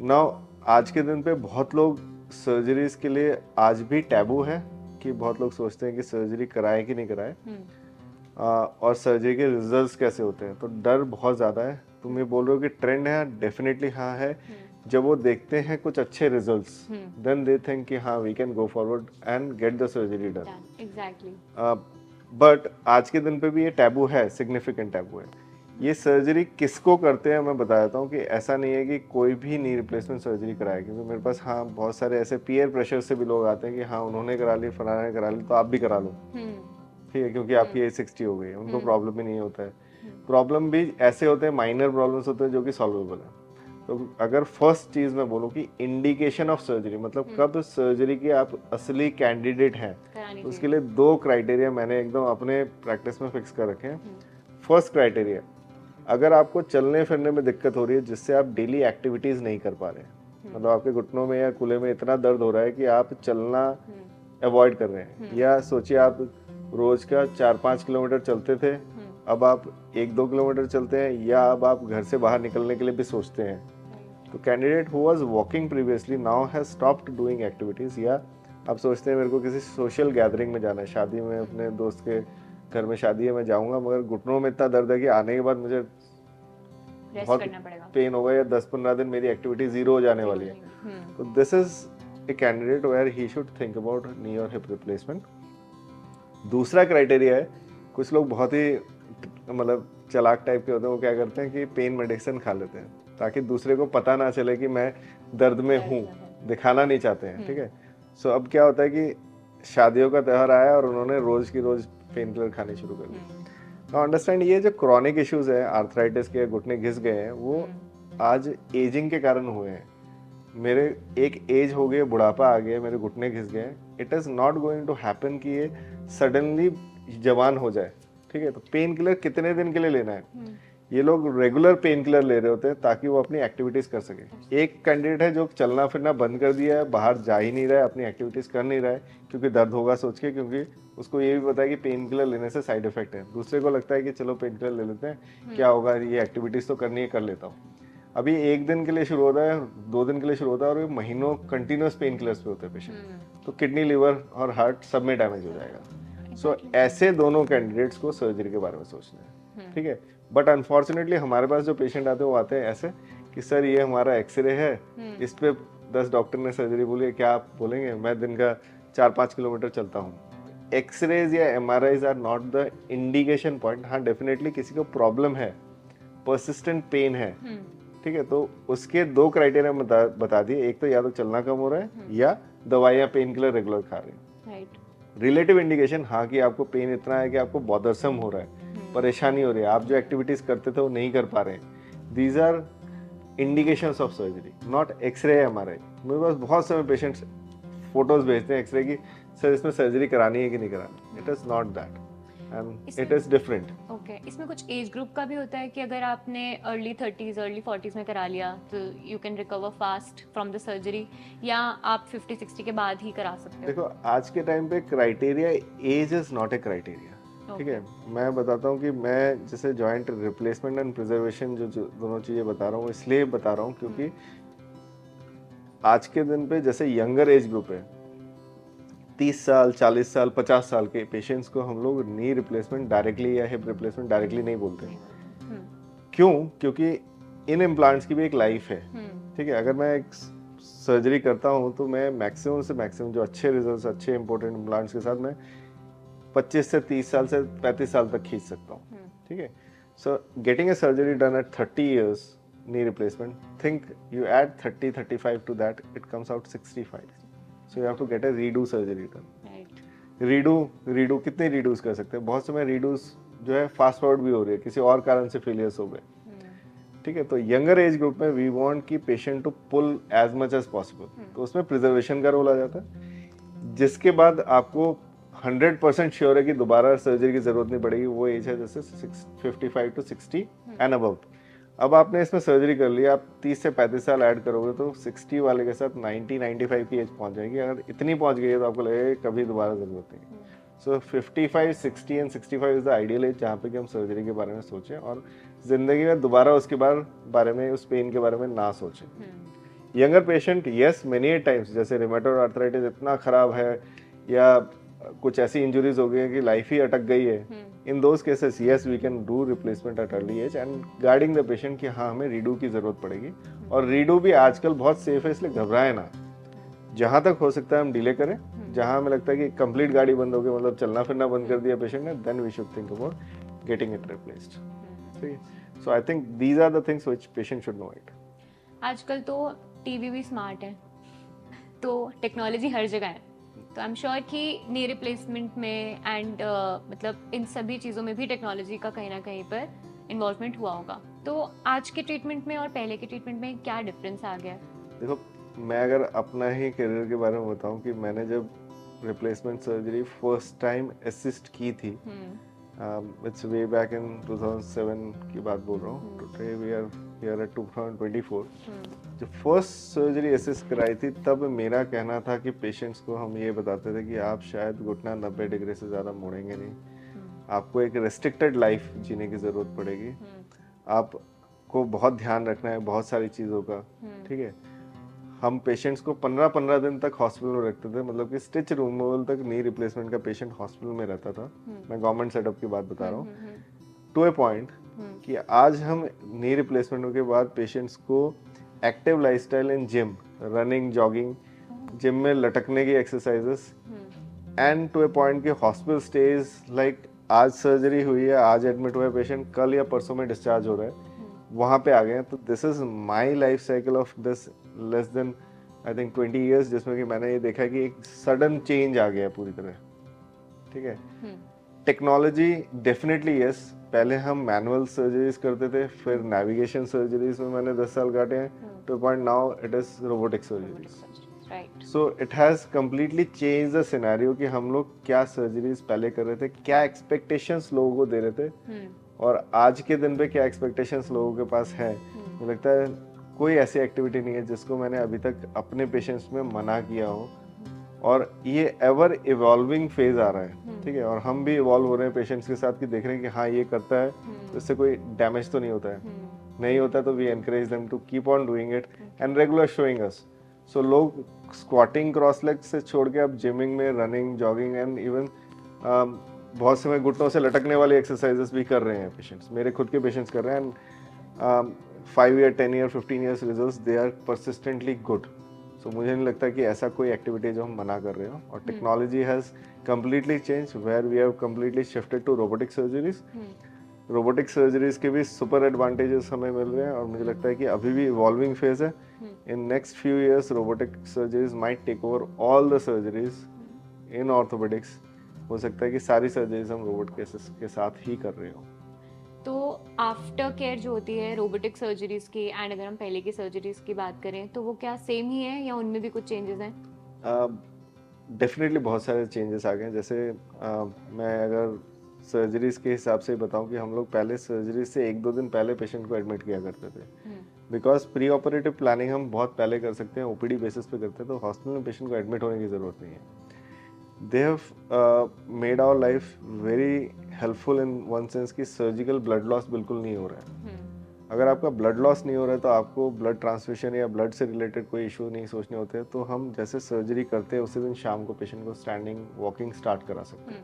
S1: नाउ आज के दिन पे बहुत लोग सर्जरीज के लिए आज भी टैबू है कि बहुत लोग सोचते हैं कि सर्जरी कराएं कि नहीं कराएं, और सर्जरी के रिजल्ट्स कैसे होते हैं, तो डर बहुत ज़्यादा है। तुम ये बोल रहे हो कि ट्रेंड है, डेफिनेटली हाँ है। जब वो देखते हैं कुछ अच्छे रिजल्ट्स, देन दे थिंक कि हाँ we can go forward and get the surgery done.
S2: Exactly.
S1: But आज के दिन पे भी ये टैबू है, सिग्निफिकेंट टैबू है। ये सर्जरी किसको करते हैं मैं बता देता हूँ कि ऐसा नहीं है कि कोई भी नी रिप्लेसमेंट सर्जरी कराए, क्योंकि मेरे पास हाँ बहुत सारे ऐसे पीयर प्रेशर से भी लोग आते हैं कि हाँ उन्होंने करा ली, फलाना ने करा ली, तो आप भी करा लो, ठीक है, क्योंकि आपकी एज 60 हो गई है, उनको प्रॉब्लम भी नहीं होता है। प्रॉब्लम भी ऐसे होते हैं, माइनर प्रॉब्लम्स होते हैं जो कि सॉल्वेबल है। तो अगर फर्स्ट चीज मैं बोलूँ कि इंडिकेशन ऑफ सर्जरी, मतलब कब सर्जरी की आप असली कैंडिडेट हैं, तो उसके लिए 2 क्राइटेरिया मैंने एकदम अपने प्रैक्टिस में फिक्स कर रखे हैं। फर्स्ट क्राइटेरिया, अगर आपको चलने फिरने में दिक्कत हो रही है जिससे आप डेली एक्टिविटीज नहीं कर पा रहे हैं, मतलब आपके घुटनों में या कूल्हे में इतना दर्द हो रहा है कि आप चलना अवॉइड कर रहे हैं, या सोचिए आप रोज का 4-5 किलोमीटर चलते थे, अब आप 1-2 किलोमीटर चलते हैं, या अब आप घर से बाहर निकलने के लिए भी सोचते हैं, तो candidate who was walking previously now has stopped doing activities, या आप सोचते हैं मेरे को किसी सोशल गैदरिंग में जाना है, शादी में अपने दोस्त के घर में शादी है, मैं जाऊंगा मगर घुटनों में इतना दर्द है कि आने के बाद मुझे बहुत पेन होगा, या 10-15 दिन मेरी एक्टिविटी जीरो हो जाने वाली है, तो this is a candidate where he should think about knee or hip replacement. दूसरा क्राइटेरिया है, कुछ लोग बहुत ही मतलब चालाक टाइप के होते हैं, वो क्या करते हैं कि पेन मेडिसिन खा लेते हैं ताकि दूसरे को पता ना चले कि मैं दर्द में हूँ, दिखाना नहीं चाहते हैं, ठीक है। सो अब क्या होता है कि शादियों का त्यौहार आया और उन्होंने रोज की रोज पेन किलर खाने शुरू कर दिए। नाउ अंडरस्टैंड, ये जो क्रॉनिक इश्यूज है, आर्थराइटिस के, घुटने घिस गए हैं, वो आज एजिंग के कारण हुए हैं। मेरे एक एज हो गई, बुढ़ापा आ गया, मेरे घुटने घिस गए, it is not going to happen कि ये सडनली जवान हो जाए, ठीक है। तो पेन किलर कितने दिन के लिए लेना है, ये लोग रेगुलर पेन किलर ले रहे होते हैं ताकि वो अपनी एक्टिविटीज कर सके। एक कैंडिडेट है जो चलना फिरना बंद कर दिया है, बाहर जा ही नहीं रहा है, अपनी एक्टिविटीज कर नहीं रहा है क्योंकि दर्द होगा सोच के, क्योंकि उसको ये भी पता है कि पेन किलर लेने से साइड इफेक्ट है। दूसरे को लगता है कि चलो पेन किलर ले लेते हैं, क्या होगा, ये एक्टिविटीज तो करनी है, कर लेता हूँ। अभी 1 दिन के लिए शुरू होता है, 2 दिन के लिए शुरू होता है, और महीनों कंटिन्यूस पेन किलर्स पे होते हैं पेशेंट, तो किडनी, लिवर और हार्ट सब में डैमेज हो जाएगा। सो ऐसे दोनों कैंडिडेट्स को सर्जरी के बारे में सोचना है, ठीक है। बट अनफॉर्चुनेटली हमारे पास जो पेशेंट आते हैं वो आते हैं ऐसे कि सर ये हमारा एक्सरे है, इस पे 10 डॉक्टर ने सर्जरी बोली है, क्या आप बोलेंगे? मैं दिन का 4-5 किलोमीटर चलता हूँ। एक्सरेज या MRIs are not the indication point. हाँ, डेफिनेटली किसी को प्रॉब्लम है, परसिस्टेंट पेन है, ठीक है, तो उसके 2 क्राइटेरिया बता दिए। एक तो या तो चलना कम हो रहा है या दवाइयाँ पेन किलर रेगुलर खा रहे हैं। रिलेटिव इंडिकेशन, हाँ कि आपको पेन इतना है कि आपको बॉदरसम हो रहा है, परेशानी हो रही है, आप जो एक्टिविटीज करते थे वो नहीं कर पा रहे हैं, these are indications of surgery, not X-ray या MRI। मेरे पास बहुत सारे पेशेंट्स फोटोज भेजते हैं एक्सरे की, सर इसमें सर्जरी करानी है कि नहीं करानी। It is not that and it is different.
S2: Okay, इसमें कुछ एज ग्रुप का भी होता है कि अगर आपने अर्ली 30s अर्ली 40s में करा लिया तो you can recover fast from the surgery, या आप 50-60 के बाद ही करा सकते हो?
S1: देखो आज के टाइम पे criteria age is not a criteria, ठीक है, मैं बताता हूँ कि मैं जैसे जॉइंट रिप्लेसमेंट एंड प्रिजर्वेशन जो दोनों चीज़ें बता रहा हूँ, इसलिए बता रहा हूँ क्योंकि आज के दिन पे जैसे यंगर एज ग्रुप है, 30 साल, 40 साल, 50 साल के पेशेंट्स को हम लोग नी रिप्लेसमेंट डायरेक्टली या हिप रिप्लेसमेंट डायरेक्टली नहीं बोलते। क्यों? क्योंकि इन इम्प्लांट्स की भी एक लाइफ है। ठीक है, अगर मैं एक सर्जरी करता हूँ तो मैं मैक्सिमम से मैक्सिमम जो अच्छे रिजल्ट्स, अच्छे इंपॉर्टेंट इम्प्लांट्स के साथ मैं 25 से 30 साल से 35 साल तक खींच सकता हूँ। ठीक है, so getting a surgery done at 30 years knee replacement, think you add 30-35 to that, it comes out 65. So you have to get a redo surgery done. Redo कितने रीडूज कर सकते हैं? बहुत समय रीडूज जो है फास्ट फॉरवर्ड भी हो रही है, किसी और कारण से फेलियर्स हो गए। ठीक है, तो यंगर एज ग्रुप में वी वांट कि patient to pull as much as possible, तो उसमें प्रिजर्वेशन का रोल आ जाता है, जिसके बाद आपको 100% श्योर है कि दोबारा सर्जरी की जरूरत नहीं पड़ेगी। वो एज है जैसे 55 to 60 एंड अबव। अब आपने इसमें सर्जरी कर लिया, आप 30 से 35 साल ऐड करोगे तो 60 वाले के साथ 90-95 की एज पहुंच जाएगी। अगर इतनी पहुंच गई है तो आपको लगेगा कि कभी दोबारा जरूरत नहीं। सो 55, 60 and 65 is the ideal age जहाँ पे कि हम सर्जरी के बारे में सोचें और जिंदगी में दोबारा उसके बारे में, उस पेन के बारे में ना सोचें। Younger patient, yes, many times जैसे रिमेटॉइड आर्थराइटिस इतना खराब है या कुछ ऐसी इंजरीज हो गई है कि लाइफ ही अटक गई है, in those cases yes we can do replacement at early age and guiding the patient कि हाँ हमें रीडू की जरूरत पड़ेगी। और रीडू भी आजकल बहुत सेफ है, इसलिए घबराए ना। जहाँ तक हो सकता है हम डिले करें, जहाँ हमें लगता है कि कंप्लीट गाड़ी बंद हो गई, मतलब चलना फिरना बंद कर दिया पेशेंट ने, then we should think about getting it replaced. ठीक है, so I think these are the things which patient should know it.
S2: आजकल तो टीवी भी स्मार्ट है, तो टेक्नोलॉजी हर जगह है, तो आई एम श्योर कि नी रिप्लेसमेंट में एंड मतलब इन सभी चीज़ों में भी टेक्नोलॉजी का कहीं ना कहीं पर इन्वॉल्वमेंट हुआ होगा। तो आज के ट्रीटमेंट में और पहले के ट्रीटमेंट में क्या डिफरेंस आ गया?
S1: देखो, मैं अगर अपना ही करियर के बारे में बताऊं कि मैंने जब replacement surgery first time assist की थी, इट्स वे बैक इन 2007 की बात बोल रहा हूँ। Today we are here at 2024। जब फर्स्ट सर्जरी असिस्ट कराई थी तब मेरा कहना था कि पेशेंट्स को हम ये बताते थे कि आप शायद घुटना 90 डिग्री से ज़्यादा मोड़ेंगे नहीं, आपको एक रेस्ट्रिक्टेड लाइफ जीने की ज़रूरत पड़ेगी, आपको बहुत ध्यान रखना है बहुत सारी चीज़ों का। ठीक है, हम पेशेंट्स को 15-15 दिन तक हॉस्पिटल में रखते थे, मतलब कि स्टिच रिमूवल तक नी रिप्लेसमेंट का पेशेंट हॉस्पिटल में रहता था। मैं गवर्नमेंट सेटअप की बात बता रहा हूँ, टू ए पॉइंट कि आज हम नी रिप्लेसमेंट के बाद पेशेंट्स को active lifestyle in gym, running, jogging, gym में लटकने की exercises, and to a point कि हॉस्पिटल स्टेज लाइक आज सर्जरी हुई है, आज एडमिट हुआ है पेशेंट, कल या परसों में डिस्चार्ज हो रहा है, वहाँ पे आ गए हैं। तो this is my life cycle of this less than I think 20 years, जिसमें कि मैंने ये देखा कि एक सडन चेंज आ गया है पूरी तरह। ठीक है, टेक्नोलॉजी डेफिनेटली यस, पहले हम मैनुअल सर्जरीज करते थे, फिर नेविगेशन सर्जरीज में मैंने 10 साल काटे हैं, two point now it is robotic surgeries. So it has completely change the scenario कि हम लोग क्या सर्जरीज पहले कर रहे थे, क्या एक्सपेक्टेशंस लोगों को दे रहे थे, और आज के दिन पे क्या एक्सपेक्टेशंस लोगों के पास है। मुझे लगता है कोई ऐसी एक्टिविटी नहीं है जिसको मैंने अभी तक अपने पेशेंट्स में मना किया हो, और ये एवर इवॉल्विंग फेज आ रहा है। ठीक है, और हम भी इवॉल्व हो रहे हैं पेशेंट्स के साथ कि देख रहे हैं कि हाँ ये करता है तो इससे कोई डैमेज तो नहीं होता है, नहीं होता है तो we encourage them to keep on doing it and regular showing us. So लोग स्क्वाटिंग क्रॉस लेग से छोड़ के अब जिमिंग में, रनिंग, जॉगिंग एंड इवन बहुत समय घुटनों से लटकने वाली एक्सरसाइजेस भी कर रहे हैं पेशेंट्स, मेरे खुद के पेशेंट्स कर रहे हैं, and 5 year, 10 year, 15 years results, they are persistently good. So मुझे नहीं लगता कि ऐसा कोई एक्टिविटी जो हम मना कर रहे हो, और technology has completely change where we have completely shifted to robotic surgeries. Robotic surgeries के भी सुपर एडवांटेजेस हमें मिल रहे हैं, और मुझे लगता है कि अभी भी इवॉल्विंग फेज है। In next few years robotic surgeries might take over all the surgeries in orthopaedics. हो सकता है कि सारी सर्जरीज हम रोबोट के साथ ही कर रहे हो।
S2: तो आफ्टर केयर जो होती है रोबोटिक सर्जरीज की, एंड अगर हम पहले की सर्जरीज की बात करें तो वो क्या सेम ही है या उनमें भी कुछ चेंजेस हैं?
S1: डेफिनेटली बहुत सारे चेंजेस आ गए हैं। जैसे मैं अगर सर्जरीज के हिसाब से बताऊं कि हम लोग पहले सर्जरी से 1-2 दिन पहले पेशेंट को एडमिट किया करते थे, बिकॉज प्री ऑपरेटिव प्लानिंग हम बहुत पहले कर सकते हैं, ओपीडी बेसिस पे करते हैं, तो हॉस्पिटल में पेशेंट को एडमिट होने की ज़रूरत नहीं है। they have made our life very helpful in one sense कि सर्जिकल ब्लड लॉस बिल्कुल नहीं हो रहा है. अगर आपका ब्लड लॉस नहीं हो रहा है तो आपको ब्लड ट्रांसफ्यूजन या ब्लड से रिलेटेड कोई इशू नहीं सोचने होते हैं. तो हम जैसे सर्जरी करते हैं उसी दिन शाम को पेशेंट को स्टैंडिंग वॉकिंग स्टार्ट करा सकते हैं.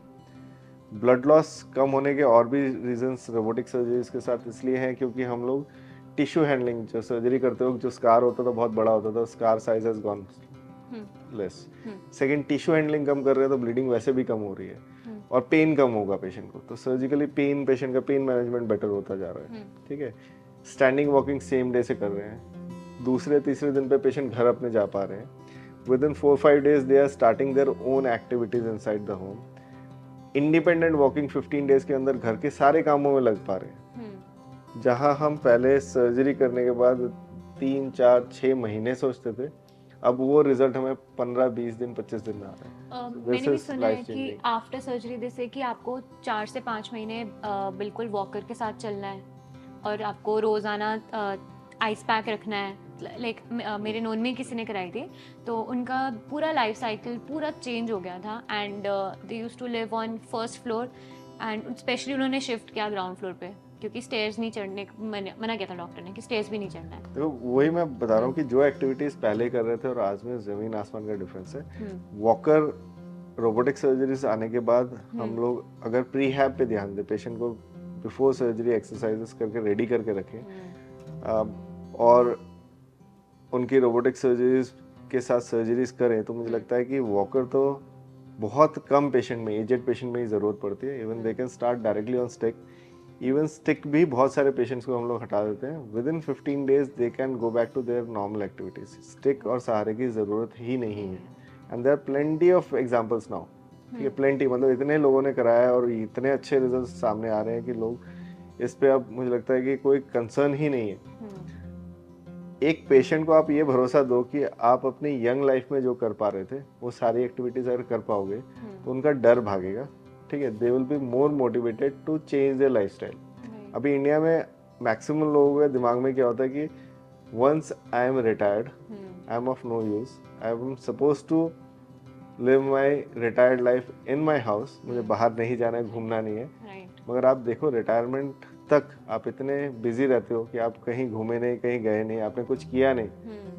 S1: ब्लड लॉस कम होने के और भी रीजंस रोबोटिक सर्जरीज के साथ इसलिए हैं क्योंकि हम लोग टिश्यू हैंडलिंग जो सर्जरी करते हो जो स्कार होता था बहुत बड़ा होता था, scar size has gone less. Second, tissue handling कम कर रहे हैं तो ब्लीडिंग वैसे भी कम हो रही है और पेन कम होगा पेशेंट को. तो सर्जिकली पेन, पेशेंट का पेन मैनेजमेंट बेटर होता जा रहा है. ठीक है. स्टैंडिंग वॉकिंग सेम डे से कर रहे हैं. दूसरे तीसरे दिन पे पेशेंट घर अपने जा पा रहे हैं. Within 4-5 days they are starting their own activities inside the home. Independent walking 15 days के अंदर घर के सारे कामों में लग पा रहे हैं. जहां हम पहले सर्जरी करने के बाद 3-4-6 महीने सोचते थे, अब वो रिजल्ट हमें 15-20 दिन 25 दिन में आ रहा है.
S2: मैंने भी सुना है कि आफ्टर सर्जरी जैसे कि आपको 4 से 5 महीने बिल्कुल वॉकर के साथ चलना है और आपको रोजाना आइस पैक रखना है. लाइक मेरे नोन में किसी ने कराई थी तो उनका पूरा लाइफ साइकिल पूरा चेंज हो गया था. And they used to live on first floor and specially उन्होंने शिफ्ट किया ग्राउंड फ्लोर पे क्योंकि स्टेयर्स नहीं चढ़ने मना किया था डॉक्टर ने कि स्टेयर्स भी नहीं चढ़ना है.
S1: देखो वही मैं बता रहा हूँ कि जो एक्टिविटीज पहले कर रहे थे और आज में जमीन आसमान का डिफरेंस है. वॉकर रोबोटिक सर्जरीज आने के बाद हम लोग अगर प्री हैब पे ध्यान दें, पेशेंट को बिफोर सर्जरी एक्सरसाइजेस करके रेडी करके रखें और उनकी रोबोटिक सर्जरीज के साथ सर्जरीज करें तो मुझे लगता है कि वॉकर तो बहुत कम पेशेंट में, एजेड पेशेंट में ही ज़रूरत पड़ती है. Even they can start directly on stick. Even stick भी बहुत सारे पेशेंट्स को हम लोग हटा देते हैं. Within 15 days they can go back to their normal activities. Stick और सहारे की ज़रूरत ही नहीं है. And there are plenty of examples now. ठीक है, प्लेंटी मतलब इतने लोगों ने कराया और इतने अच्छे रिजल्ट सामने आ रहे हैं कि लोग इस पे अब मुझे लगता है कि कोई कंसर्न ही नहीं है. एक पेशेंट को आप ये भरोसा दो कि आप अपनी यंग लाइफ में जो कर पा रहे थे वो सारी एक्टिविटीज अगर कर पाओगे तो उनका डर भागेगा. ठीक है, they will be more motivated to change their lifestyle. अभी इंडिया में मैक्सिमम लोगों के दिमाग में क्या होता है कि once I am retired I am of no use, I am suppose to live my retired life in my house. मुझे बाहर नहीं जाना है, घूमना नहीं है. मगर आप देखो रिटायरमेंट तक आप इतने बिजी रहते हो कि आप कहीं घूमे नहीं, कहीं गए नहीं, आपने कुछ किया नहीं.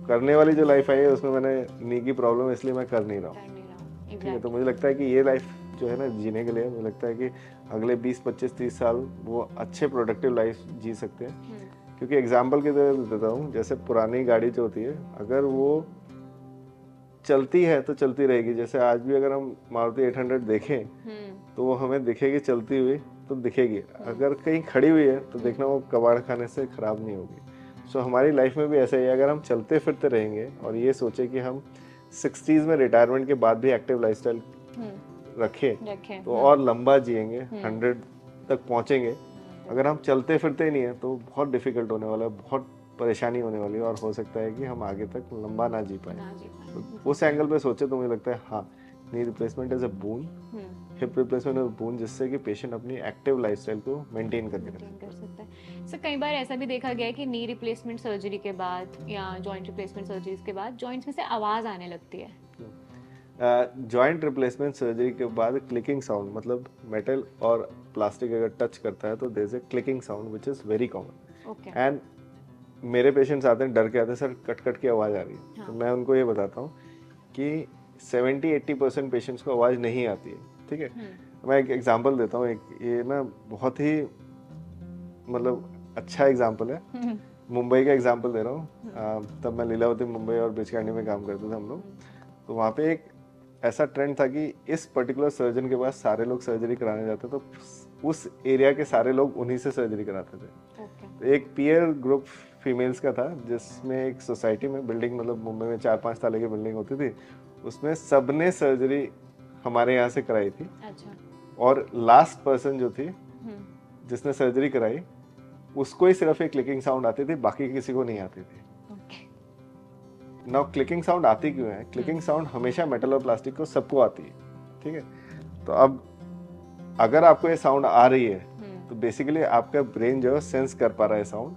S1: करने वाली जो लाइफ आई है उसमें मैंने नी की प्रॉब्लम इसलिए मैं कर नहीं रहा हूँ. ठीक है, तो मुझे लगता है कि ये लाइफ जो है ना जीने के लिए मुझे लगता है कि अगले 20-25-30 साल वो अच्छे प्रोडक्टिव लाइफ जी सकते हैं. क्योंकि एग्जाम्पल की तरह देता हूँ, जैसे पुरानी गाड़ी जो होती है अगर वो चलती है तो चलती रहेगी. जैसे आज भी अगर हम मारुति 800 देखें तो वो हमें दिखेगी चलती हुई तो दिखेगी. अगर कहीं खड़ी हुई है तो देखना वो कबाड़ खाने से खराब नहीं होगी. सो हमारी लाइफ में भी ऐसा ही है. अगर हम चलते फिरते रहेंगे और ये सोचे कि हम 60s में रिटायरमेंट के बाद भी एक्टिव लाइफस्टाइल रखें तो और लंबा जिएंगे, 100 तक पहुंचेंगे. अगर हम चलते फिरते ही नहीं है तो बहुत डिफिकल्ट होने वाला है, बहुत परेशानी होने वाली है और हो सकता है कि हम आगे तक लंबा ना जी पाए. तो उस एंगल पे सोचे तो मुझे लगता है हाँ, knee replacement is a boon, hip replacement is a boon, जिससे कि पेशेंट अपनी एक्टिव लाइफस्टाइल को मेंटेन करके रख सकता
S2: है. सर कई बार ऐसा भी देखा गया है कि नी रिप्लेसमेंट सर्जरी के बाद या जॉइंट रिप्लेसमेंट सर्जरीज के बाद जॉइंट्स में से आवाज आने लगती है.
S1: जॉइंट रिप्लेसमेंट सर्जरी के बाद क्लिकिंग साउंड, मतलब मेटल और प्लास्टिक अगर टच करता है तो there is a clicking sound which is very common. And मेरे पेशेंट्स आते हैं डर के आते हैं, सर कट कट की आवाज़ आ रही है. हाँ. तो मैं उनको ये बताता हूँ कि 70-80% पेशेंट्स को आवाज़ नहीं आती है. ठीक है, मैं एक एग्जांपल देता हूँ. एक ये ना बहुत ही मतलब अच्छा एग्जांपल है. मुंबई का एग्जांपल दे रहा हूँ. तब मैं लीलावती मुंबई और बिचकांडी में काम करते थे हम लोग. तो वहाँ पे एक ऐसा ट्रेंड था कि इस पर्टिकुलर सर्जन के पास सारे लोग सर्जरी कराने जाते तो उस एरिया के सारे लोग उन्हीं से सर्जरी कराते थे. तो एक पीयर ग्रुप फीमेल्स का था जिसमें एक सोसाइटी में बिल्डिंग, मतलब मुंबई में 4-5 ताले की बिल्डिंग होती थी, उसमें सबने सर्जरी हमारे यहाँ से कराई थी. अच्छा. और लास्ट पर्सन जो थी जिसने सर्जरी कराई उसको ही सिर्फ एक क्लिकिंग साउंड आती थी, बाकी किसी को नहीं आती थी. नाउ क्लिकिंग साउंड आती क्यों है? क्लिकिंग साउंड हमेशा मेटल और प्लास्टिक को सबको आती है. ठीक है, तो अब अगर आपको ये साउंड आ रही है तो बेसिकली आपका ब्रेन जो है सेंस कर पा रहा है साउंड.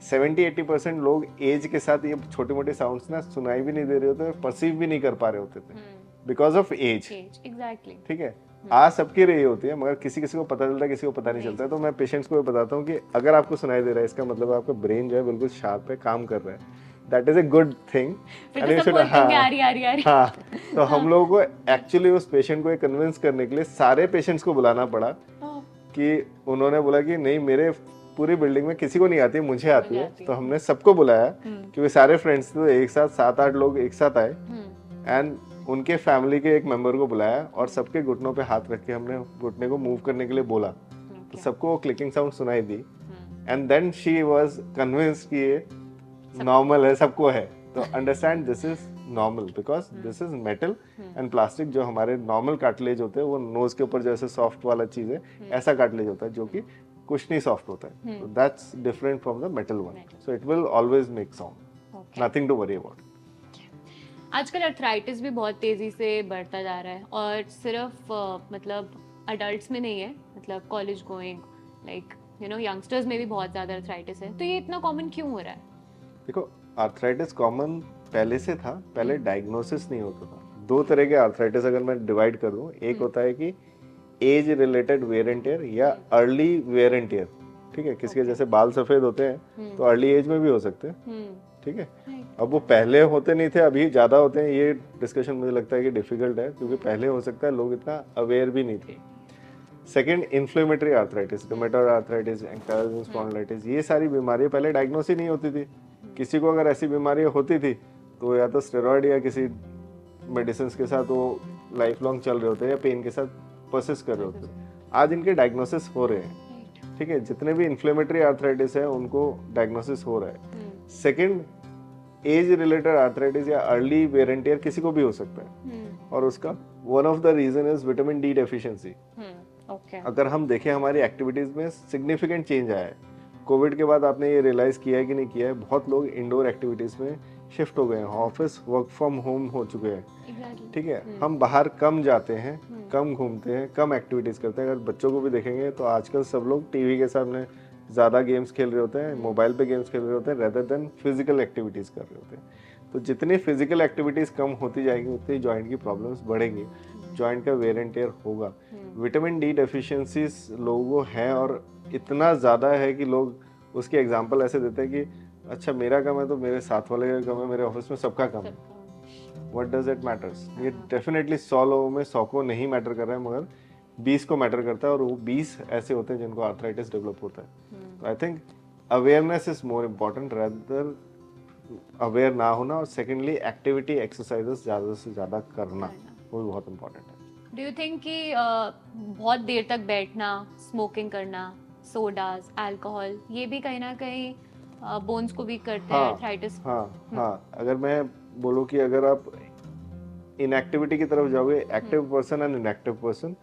S1: 70-80% लोग एज के साथ ये छोटे मोटे साउंड्स ना सुनाई भी नहीं दे रहे होते, परसीव भी नहीं कर पा रहे होते थे. Because of age,
S2: exactly.
S1: ठीक है। आज सबकी रही होती है, मगर किसी किसी को पता चलता है, किसी को पता नहीं चलता है। तो मैं पेशेंट्स को बताता हूँ कि अगर आपको सुनाई दे रहा है, इसका मतलब आपका ब्रेन जो है बिल्कुल शार्प है, काम कर रहा है। That is a good thing.
S2: फिर तो सब बोलते होंगे आ रही आ रही आ रही।
S1: हाँ, तो हम लोगों को एक्चुअली उस पेशेंट को कन्विंस करने के लिए सारे पेशेंट्स को बुलाना पड़ा, कि उन्होंने बोला कि नहीं, मेरे पूरी बिल्डिंग में किसी को नहीं आती, मुझे आती है। तो हमने सबको बुलाया, क्योंकि सारे फ्रेंड्स थे, एक साथ 7-8 लोग एक साथ आए, एंड उनके फैमिली के एक मेंबर को बुलाया और सबके घुटनों पे हाथ रख के हमने घुटने को मूव करने के लिए बोला। तो सबको वो क्लिकिंग साउंड सुनाई दी, and then she was convinced कि ये नॉर्मल है, सबको है। तो understand, this is normal because this is metal and plastic. जो हमारे नॉर्मल कार्टिलेज होते हैं, वो नोज के ऊपर जैसे सॉफ्ट वाला चीज है, ऐसा कार्टिलेज होता है जो कि कुछ नहीं सॉफ्ट होता है। So that's different from the metal one. So it will always make sound.
S2: Okay.
S1: Nothing to worry about.
S2: आजकल अर्थराइटिस भी बहुत तेजी से बढ़ता जा रहा है, और सिर्फ मतलब अडल्ट्स में नहीं है, मतलब कॉलेज गोइंग लाइक यंगस्टर्स में भी बहुत ज्यादा अर्थराइटिस है। तो ये इतना कॉमन क्यों हो रहा है?
S1: देखो, अर्थराइटिस कॉमन पहले से था, पहले डायग्नोसिस नहीं होता था। दो तरह के अर्थराइटिस अगर मैं डिवाइड कर दूं, एक होता है कि age related wear and tear या अर्ली वेयर एंड टेयर, ठीक है। किसी के जैसे बाल सफेद होते हैं तो अर्ली एज में भी हो सकते हैं, ठीक है। अब वो पहले होते नहीं थे, अभी ज्यादा होते हैं, ये डिस्कशन मुझे लगता है कि डिफिकल्ट है, क्योंकि पहले हो सकता है लोग इतना अवेयर भी नहीं थे। Second, inflammatory arthritis, rheumatoid arthritis, ankylosis spondylitis, ये सारी बीमारियां पहले डायग्नोस ही नहीं होती थी। किसी को अगर ऐसी बीमारी होती थी तो या तो स्टेरॉइड या किसी मेडिसिन के साथ वो लाइफ लॉन्ग चल रहे होते हैं, या पेन के साथ परसिस्ट कर रहे होते हैं। आज इनके डायग्नोसिस हो रहे हैं, ठीक है। जितने भी इन्फ्लेमेटरी आर्थराइटिस है उनको डायग्नोसिस हो रहा है। सेकंड, एज रिलेटेड आर्थराइटिस या अर्ली वेयर एंड टियर किसी को भी हो सकता है, और उसका one of the reason is vitamin D deficiency. अगर हम देखें, हमारी एक्टिविटीज में सिग्निफिकेंट चेंज आया है कोविड के बाद। आपने ये रियलाइज किया है कि नहीं किया है, बहुत लोग इंडोर एक्टिविटीज में शिफ्ट हो गए हैं, ऑफिस वर्क फ्रॉम होम हो चुके हैं, ठीक है। हम बाहर कम जाते हैं, कम घूमते हैं, कम एक्टिविटीज करते हैं। अगर बच्चों को भी देखेंगे तो आजकल सब लोग टीवी के सामने ज़्यादा गेम्स खेल रहे होते हैं, मोबाइल पे गेम्स खेल रहे होते हैं, रेदर देन फिजिकल एक्टिविटीज कर रहे होते हैं। तो जितनी फिजिकल एक्टिविटीज कम होती जाएगी, उतनी जॉइंट की प्रॉब्लम्स बढ़ेंगी, जॉइंट का वेयर एंड टेयर होगा। विटामिन डी डेफिशिएंसीज लोगों को है, और इतना ज़्यादा है कि लोग उसके एग्जाम्पल ऐसे देते हैं कि अच्छा मेरा कम है तो मेरे साथ वाले का कम है, मेरे ऑफिस में सबका कम है। What does it matters? ये डेफिनेटली 100 लोगों में 100 को नहीं मैटर कर रहा है, मगर 20 को मैटर करता है, और वो 20 ऐसे होते हैं जिनको आर्थराइटिस डेवलप होता है। तो I think awareness is more important rather aware ना होना, और सेकेंडली एक्टिविटी एक्सरसाइजेस ज़्यादा से ज़्यादा करना, वो भी बहुत इंपॉर्टेंट है।
S2: डू यू थिंक कि बहुत देर तक बैठना, स्मोकिंग करना, सोडास, अल्कोहल, ये भी कहीं ना कहीं बोन्स को वीक करते हैं, आर्थराइटिस?
S1: हाँ, अगर मैं बोलूँ कि अगर आप इनएक्टिविटी की तरफ जाओगे, active person and inactive person,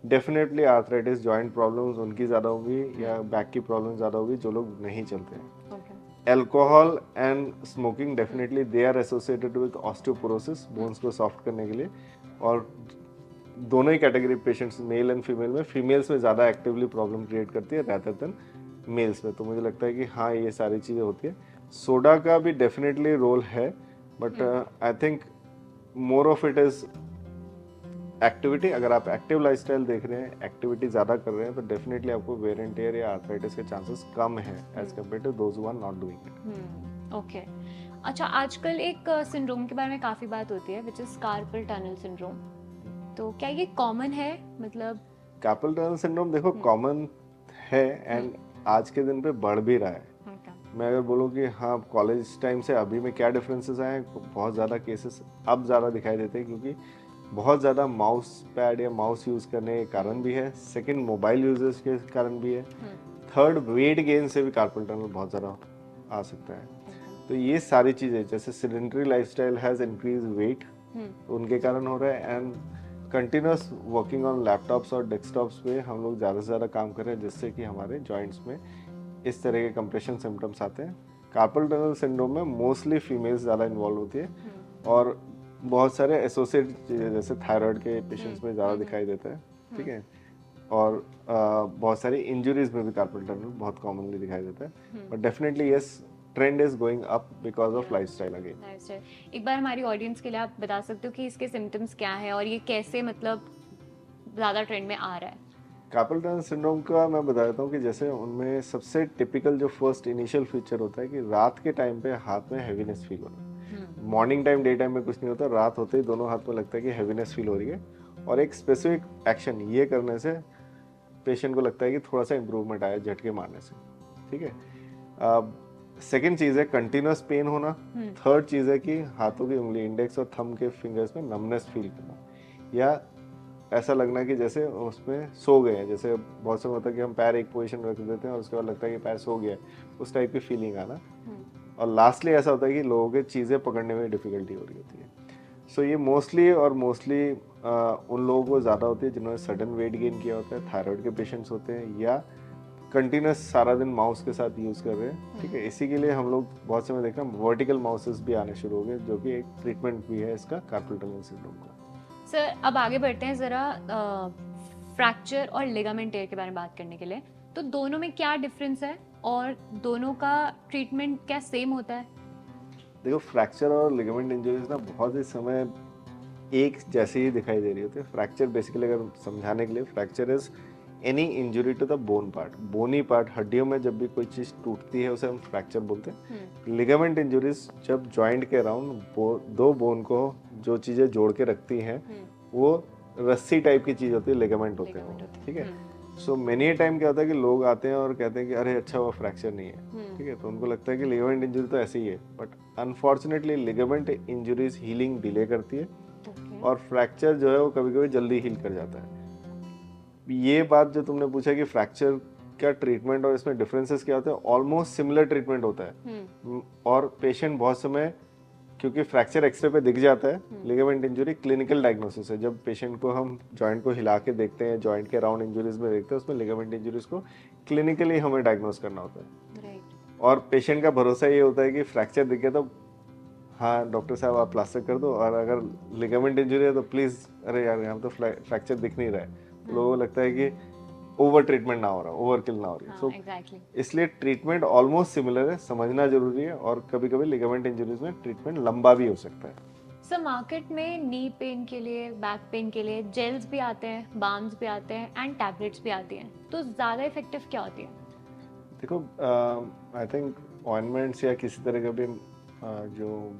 S1: definitely arthritis, joint problems उनकी ज़्यादा होगी, या बैक की प्रॉब्लम ज़्यादा होगी जो लोग नहीं चलते हैं। Alcohol and smoking definitely they are associated with osteoporosis, bones को सॉफ्ट करने के लिए। और दोनों ही category patients, male and female में, फीमेल्स में ज़्यादा एक्टिवली प्रॉब्लम क्रिएट करती है रेदर देन मेल्स में। तो मुझे लगता है कि हाँ, ये सारी चीज़ें होती है। सोडा का भी डेफिनेटली रोल है, but I think more of it is activity. अगर आप एक्टिव लाइफस्टाइल देख रहे हैं, एक्टिविटी ज़्यादा कर रहे हैं, तो डेफिनेटली आपको वेयर एंड टेयर या आर्थराइटिस के चांसेस कम है as compare to those who are not doing it.
S2: Okay, अच्छा, आजकल एक सिंड्रोम के बारे में काफ़ी बात होती है, which is carpal tunnel syndrome. तो क्या ये कॉमन है? मतलब
S1: कार्पल टनल सिंड्रोम देखो कॉमन है, एंड आज के दिन पे बढ़ भी रहा है। मैं अगर बोलूँ कि हाँ, कॉलेज टाइम से अभी में क्या डिफरेंसेस आए हैं, बहुत ज़्यादा केसेस अब ज़्यादा दिखाई देते हैं, क्योंकि बहुत ज़्यादा माउस पैड या माउस यूज़ करने के कारण भी है, सेकंड मोबाइल यूजेस के कारण भी है, थर्ड वेट गेन से भी कार्पल टनल बहुत ज़्यादा आ सकता है। तो ये सारी चीज़ें, जैसे sedentary lifestyle has increase weight, उनके कारण हो रहा है, and continuous working on laptops और डेस्कटॉप्स पे हम लोग ज़्यादा से ज़्यादा काम कर रहे हैं, जिससे कि हमारे जॉइंट्स में इस तरह के कंप्रेशन सिम्टम्स आते हैं। कार्पल टनल सिंड्रोम में मोस्टली फीमेल्स ज़्यादा इन्वॉल्व होती है, और बहुत सारे एसोसिएट चीज़ें जैसे थायराइड के पेशेंट्स में ज़्यादा दिखाई देता है, ठीक है। और बहुत सारी इंजरीज में भी कार्पल टनल बहुत कॉमनली दिखाई देता है। But definitely yes, trend is going up because of lifestyle again.
S2: Lifestyle. एक बार हमारी ऑडियंस के लिए आप बता सकते हो कि इसके सिम्टम्स क्या हैं और ये कैसे मतलब ज़्यादा ट्रेंड में आ रहा है?
S1: कार्पल टनल सिंड्रोम का मैं बता देता हूँ कि जैसे उनमें सबसे टिपिकल जो फर्स्ट इनिशियल फीचर होता है कि रात के टाइम पे हाथ में हैवीनेस फील होना। मॉर्निंग टाइम डे टाइम में कुछ नहीं होता, रात होते ही दोनों हाथ में लगता है कि हैवीनेस फील हो रही है और एक स्पेसिफिक एक्शन ये करने से पेशेंट को लगता है कि थोड़ा सा इंप्रूवमेंट आया झटके मारने से। ठीक है, सेकेंड चीज़ है कंटिन्यूस पेन होना। थर्ड चीज़ है कि हाथों की उंगली इंडेक्स और थंब के फिंगर्स में नमनेस फील करना या ऐसा लगना कि जैसे उसमें सो गए हैं। जैसे बहुत समय होता है कि हम पैर एक पोजीशन रख देते हैं और उसके बाद लगता है कि पैर सो गया है, उस टाइप की फीलिंग आना। और लास्टली ऐसा होता है कि लोगों के चीज़ें पकड़ने में डिफिकल्टी हो रही होती है। सो ये मोस्टली उन लोगों को ज़्यादा होती है जिन्होंने सडन वेट गेन किया होता है, थायराइड के पेशेंट्स होते हैं या कंटिन्यूस सारा दिन माउस के साथ यूज़ कर रहे हैं। ठीक है, इसी के लिए हम लोग बहुत समय देख रहे हैं वर्टिकल माउसेस भी आने शुरू हो गए, जो कि एक ट्रीटमेंट भी है इसका कार्पल टनल सिंड्रोम का।
S2: सर अब आगे बढ़ते हैं ज़रा फ्रैक्चर और लिगामेंट टेयर के बारे में बात करने के लिए। तो दोनों में क्या डिफरेंस है और दोनों का ट्रीटमेंट क्या सेम होता है?
S1: देखो, फ्रैक्चर और लिगामेंट इंजरीज ना बहुत ही समय एक जैसे ही दिखाई दे रही होती है। फ्रैक्चर बेसिकली अगर समझाने के लिए, fracture is any injury to the bone part. Bony part, हड्डियों में जब भी कोई चीज़ टूटती है उसे हम फ्रैक्चर बोलते हैं। लिगामेंट इंजरीज जब जॉइंट के अराउंड दो बोन को जो चीज़ें जोड़ के रखती हैं वो रस्सी टाइप की चीज़ होती है, लिगामेंट होते हैं। ठीक है, सो मेनी टाइम क्या होता है कि लोग आते हैं और कहते हैं कि अरे अच्छा वो फ्रैक्चर नहीं है। ठीक है, तो उनको लगता है कि लिगामेंट इंजरी तो ऐसे ही है, but unfortunately ligament injuries healing delay करती है और फ्रैक्चर जो है वो कभी कभी जल्दी हील कर जाता है। ये बात जो तुमने पूछा कि फ्रैक्चर का ट्रीटमेंट और इसमें डिफरेंसेस क्या होते हैं, ऑलमोस्ट सिमिलर ट्रीटमेंट होता है। और पेशेंट बहुत समय, क्योंकि फ्रैक्चर एक्सरे पे दिख जाता है, लिगामेंट इंजरी क्लिनिकल डायग्नोसिस है। जब पेशेंट को हम जॉइंट को हिला के देखते हैं, जॉइंट के अराउंड इंजरीज में देखते हैं, उसमें लिगामेंट इंजरीज को क्लिनिकली हमें डायग्नोस करना होता है। और पेशेंट का भरोसा ये होता है कि फ्रैक्चर दिख गया तो हाँ डॉक्टर साहब आप प्लास्टर कर दो, और अगर लिगामेंट इंजरी है तो प्लीज़ अरे यार यहाँ तो फ्रैक्चर दिख नहीं रहा है। लोगों को लगता है कि ओवर ट्रीटमेंट ना हो रहा, ओवर किल ना हो रही है। सो इसलिए ट्रीटमेंट ऑलमोस्ट सिमिलर है, समझना जरूरी है। और कभी कभी लिगामेंट इंजरीज में ट्रीटमेंट लंबा भी हो सकता है।
S2: सर मार्केट में नी पेन के लिए, बैक पेन के लिए जेल्स भी आते हैं, बाम्स भी आते हैं एंड टैबलेट्स भी आती हैं, तो ज़्यादा इफेक्टिव क्या होती है?
S1: देखो, आई थिंक ऑइंटमेंट्स या किसी तरह का भी जो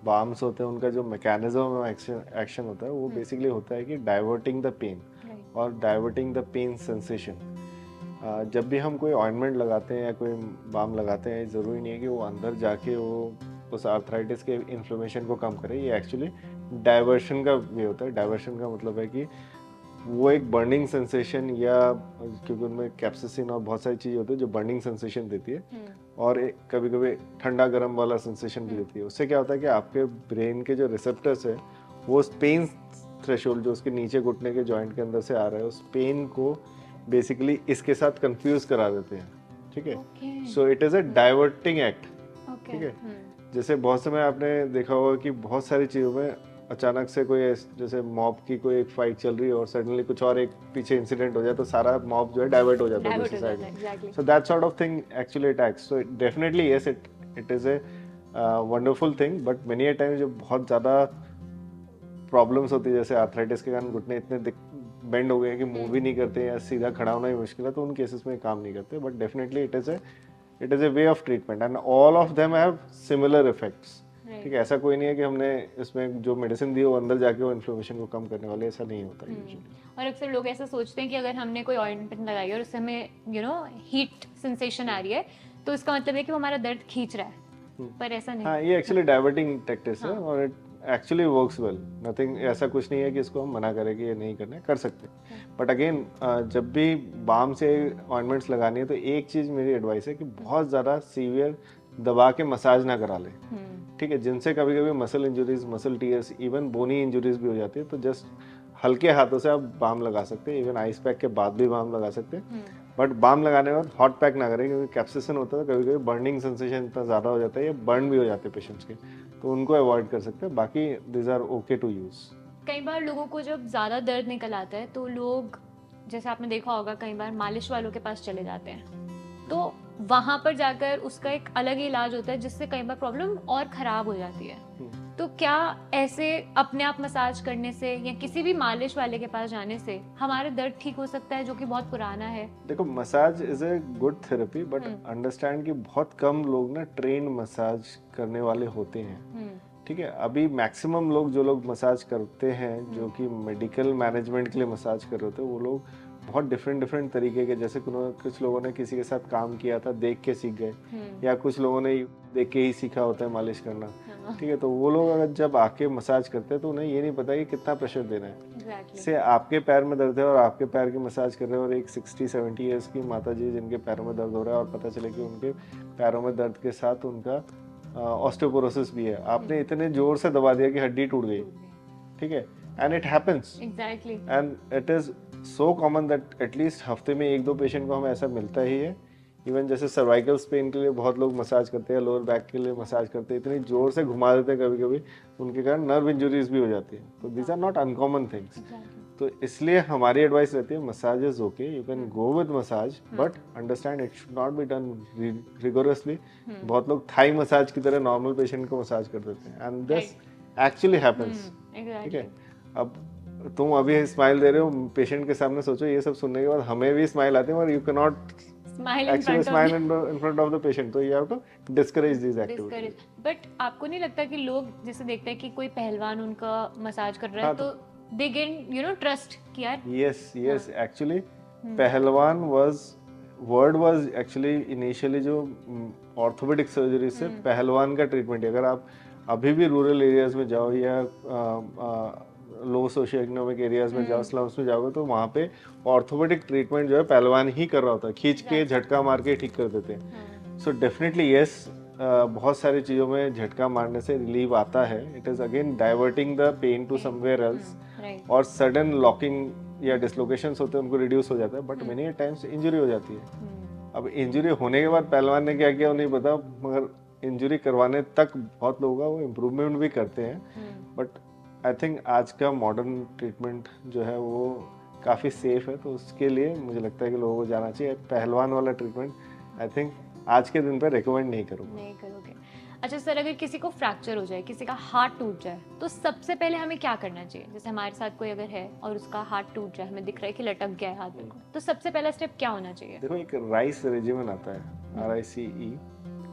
S1: बाम्स होते हैं उनका जो मैकेनिज्म एक्शन होता है वो बेसिकली होता है कि डाइवर्टिंग द पेन और डाइवर्टिंग द पेन सेंसेशन। जब भी हम कोई ऑइंटमेंट लगाते हैं या कोई बाम लगाते हैं, ज़रूरी नहीं है कि वो अंदर जाके वो उस आर्थराइटिस के इन्फ्लेमेशन को कम करे। ये एक्चुअली डाइवर्शन का वे होता है। डाइवर्शन का मतलब है कि वो एक बर्निंग सेंसेशन, या क्योंकि उनमें कैप्सिसिन और बहुत सारी चीज़ होती है जो बर्निंग सेंसेशन देती है, और एक कभी कभी ठंडा गर्म वाला सेंसेशन भी देती है। उससे क्या होता है कि आपके ब्रेन के जो रिसेप्टर्स है वो पेन थ्रेशोल्ड जो उसके नीचे घुटने के जॉइंट के अंदर से आ रहा है, उस पेन को बेसिकली इसके साथ कंफ्यूज करा देते हैं। ठीक है, so it is a diverting act. ठीक है, जैसे बहुत समय आपने देखा होगा कि बहुत सारी चीज़ों में अचानक से कोई जैसे मॉब की कोई एक फाइट चल रही है और सडनली कुछ और एक पीछे इंसिडेंट हो जाए तो सारा मॉब जो है डाइवर्ट हो जाता है दूसरी side. So that sort of thing actually attacks. So definitely yes, it is a wonderful thing, but many a time जो बहुत ज़्यादा प्रॉब्लम्स होती है, जैसे आर्थराइटिस के कारण घुटने इतने बेंड हो गए हैं कि मूव भी नहीं करते या सीधा खड़ा होना ही मुश्किल है, तो उन केसेस में काम नहीं करते। But definitely it is a way of treatment and all of them have similar effects. ठीक है, ऐसा कोई नहीं है कि हमने इसमें जो मेडिसिन दी वो अंदर जाके वो इन्फ्लेमेशन को कम करने वाले, ऐसा नहीं होता यूजुअली। और
S2: अक्सर लोग ऐसा सोचते हैं कि अगर हमने कोई ऑइंटमेंट लगाई है और उससे हमें हीट सेंसेशन आ रही है तो इसका मतलब है कि वो हमारा दर्द खींच रहा है, पर ऐसा नहीं।
S1: हाँ, ये एक्चुअली डाइवर्टिंग टैक्टिक्स है और it actually works well. Nothing, ऐसा कुछ नहीं है कि इसको हम मना करें कि ये नहीं करना है, कर सकते हैं। बट अगेन जब भी बाम से ऑइंटमेंट्स लगानी है तो एक चीज़ मेरी एडवाइस है कि बहुत ज़्यादा सीवियर दबा के मसाज ना करा लें। ठीक है, जिनसे कभी कभी muscle injuries, muscle tears, even bony injuries भी हो जाती है, तो जस्ट हल्के हाथों से आप बाम लगा सकते हैं। इवन आइस पैक के बाद भी बाम लगा सकते हैं, बट बाम लगाने के बाद हॉट पैक ना करें, क्योंकि कैप्सिसिन होता है, कभी कभी बर्निंग सेंसेशन इतना ज़्यादा हो जाता है, ये बर्न भी हो जाते हैं पेशेंट्स के, तो उनको अवॉइड कर सकते हैं। बाकी this are okay to use.
S2: कई बार लोगों को जब ज़्यादा दर्द निकल आता है तो लोग, जैसे आपने देखा होगा, कई बार मालिश वालों के पास चले जाते हैं, तो वहां पर जाकर उसका एक अलग ही इलाज होता है जिससे कई बार प्रॉब्लम और खराब हो जाती है। तो क्या ऐसे अपने आप मसाज करने से या किसी भी मालिश वाले के पास जाने से हमारा दर्द ठीक हो सकता है जो कि बहुत पुराना है?
S1: देखो, massage is a good therapy, but understand कि बहुत कम लोग ना ट्रेन मसाज करने वाले होते हैं। ठीक है, अभी मैक्सिमम लोग जो लोग मसाज करते हैं, जो कि मेडिकल मैनेजमेंट के लिए मसाज कर रहे होते हैं, वो लोग बहुत डिफरेंट तरीके के, जैसे कुछ लोगों ने किसी के साथ काम किया था, देख के सीख गए, या कुछ लोगों ने देख के ही सीखा होता है मालिश करना। ठीक है, तो वो लोग अगर जब आके मसाज करते हैं तो उन्हें ये नहीं पता कि कितना प्रेशर देना है। से आपके पैर में दर्द है और आपके पैर की मसाज कर रहे हैं, और एक 60-70 ईयर्स की माता जी जिनके पैरों में दर्द हो रहा है और पता चले कि उनके पैरों में दर्द के साथ उनका ऑस्टियोपोरोसिस भी है, आपने इतने जोर से दबा दिया कि हड्डी टूट गई। ठीक है, and it happens,
S2: exactly,
S1: and it is so common that at least हफ्ते में 1-2 पेशेंट को हमें ऐसा मिलता ही है। इवन जैसे सर्वाइकल पेन के लिए बहुत लोग मसाज करते हैं, लोअर बैक के लिए मसाज करते हैं, इतनी जोर से घुमा देते हैं कभी कभी, उनके कारण नर्व इंजुरीज भी हो जाती है। तो these are not uncommon things. तो इसलिए हमारी एडवाइस रहती है, massage is okay, you can go with massage, but understand it should not be done rigorously. बहुत लोग थाई मसाज की तरह नॉर्मल पेशेंट को मसाज कर देते हैं, एंड दिस एक्चुअली हैपेंस। ठीक है, अब तुम अभी स्माइल दे रहे हो, पेशेंट के सामने सोचो ये सब सुनने के बाद हमें भी स्माइल आती है, और you can not actually smile in front of the patient, तो you have to discourage these activities.
S2: But आपको नहीं लगता कि लोग जैसे देखते हैं कि कोई पहलवान उनका मसाज कर रहा है, तो they gain trust कि यार
S1: yes actually पहलवान was actually initially जो ऑर्थोपेडिक सर्जरी से पहलवान का ट्रीटमेंट है। अगर आप अभी भी रूरल एरियाज में जाओ या लो सोशियो इकोनॉमिक एरियाज में जाओ, स्लम्स में जाओगे, तो वहाँ पे ऑर्थोपेडिक ट्रीटमेंट जो है पहलवान ही कर रहा होता है, खींच के झटका मार के ठीक कर देते हैं। सो डेफिनेटली यस, बहुत सारी चीज़ों में झटका मारने से रिलीव आता है। It is again diverting the pain to somewhere else, और सडन लॉकिंग या डिसलोकेशंस होते हैं उनको रिड्यूस हो जाता है, बट मेनी टाइम्स इंजरी हो जाती है। अब इंजरी होने के बाद पहलवान ने क्या किया वो नहीं पता, मगर इंजरी करवाने तक बहुत लोगों का वो इम्प्रूवमेंट भी करते हैं। बट आई थिंक आज का मॉडर्न ट्रीटमेंट जो है वो काफ़ी सेफ है, तो उसके लिए मुझे लगता है कि लोगों को जाना चाहिए। पहलवान वाला ट्रीटमेंट आई थिंक आज के दिन पे रिकमेंड नहीं करोगे।
S2: अच्छा सर, अगर किसी को फ्रैक्चर हो जाए, किसी का हाथ टूट जाए, तो सबसे पहले हमें क्या करना चाहिए? जैसे हमारे साथ कोई अगर है और उसका हाथ टूट जाए, हमें दिख रहा है कि लटक गया है हाथ, बिल्कुल, तो सबसे पहला स्टेप क्या होना चाहिए?
S1: देखो, एक राइस रेजिमेन आता है, RICE।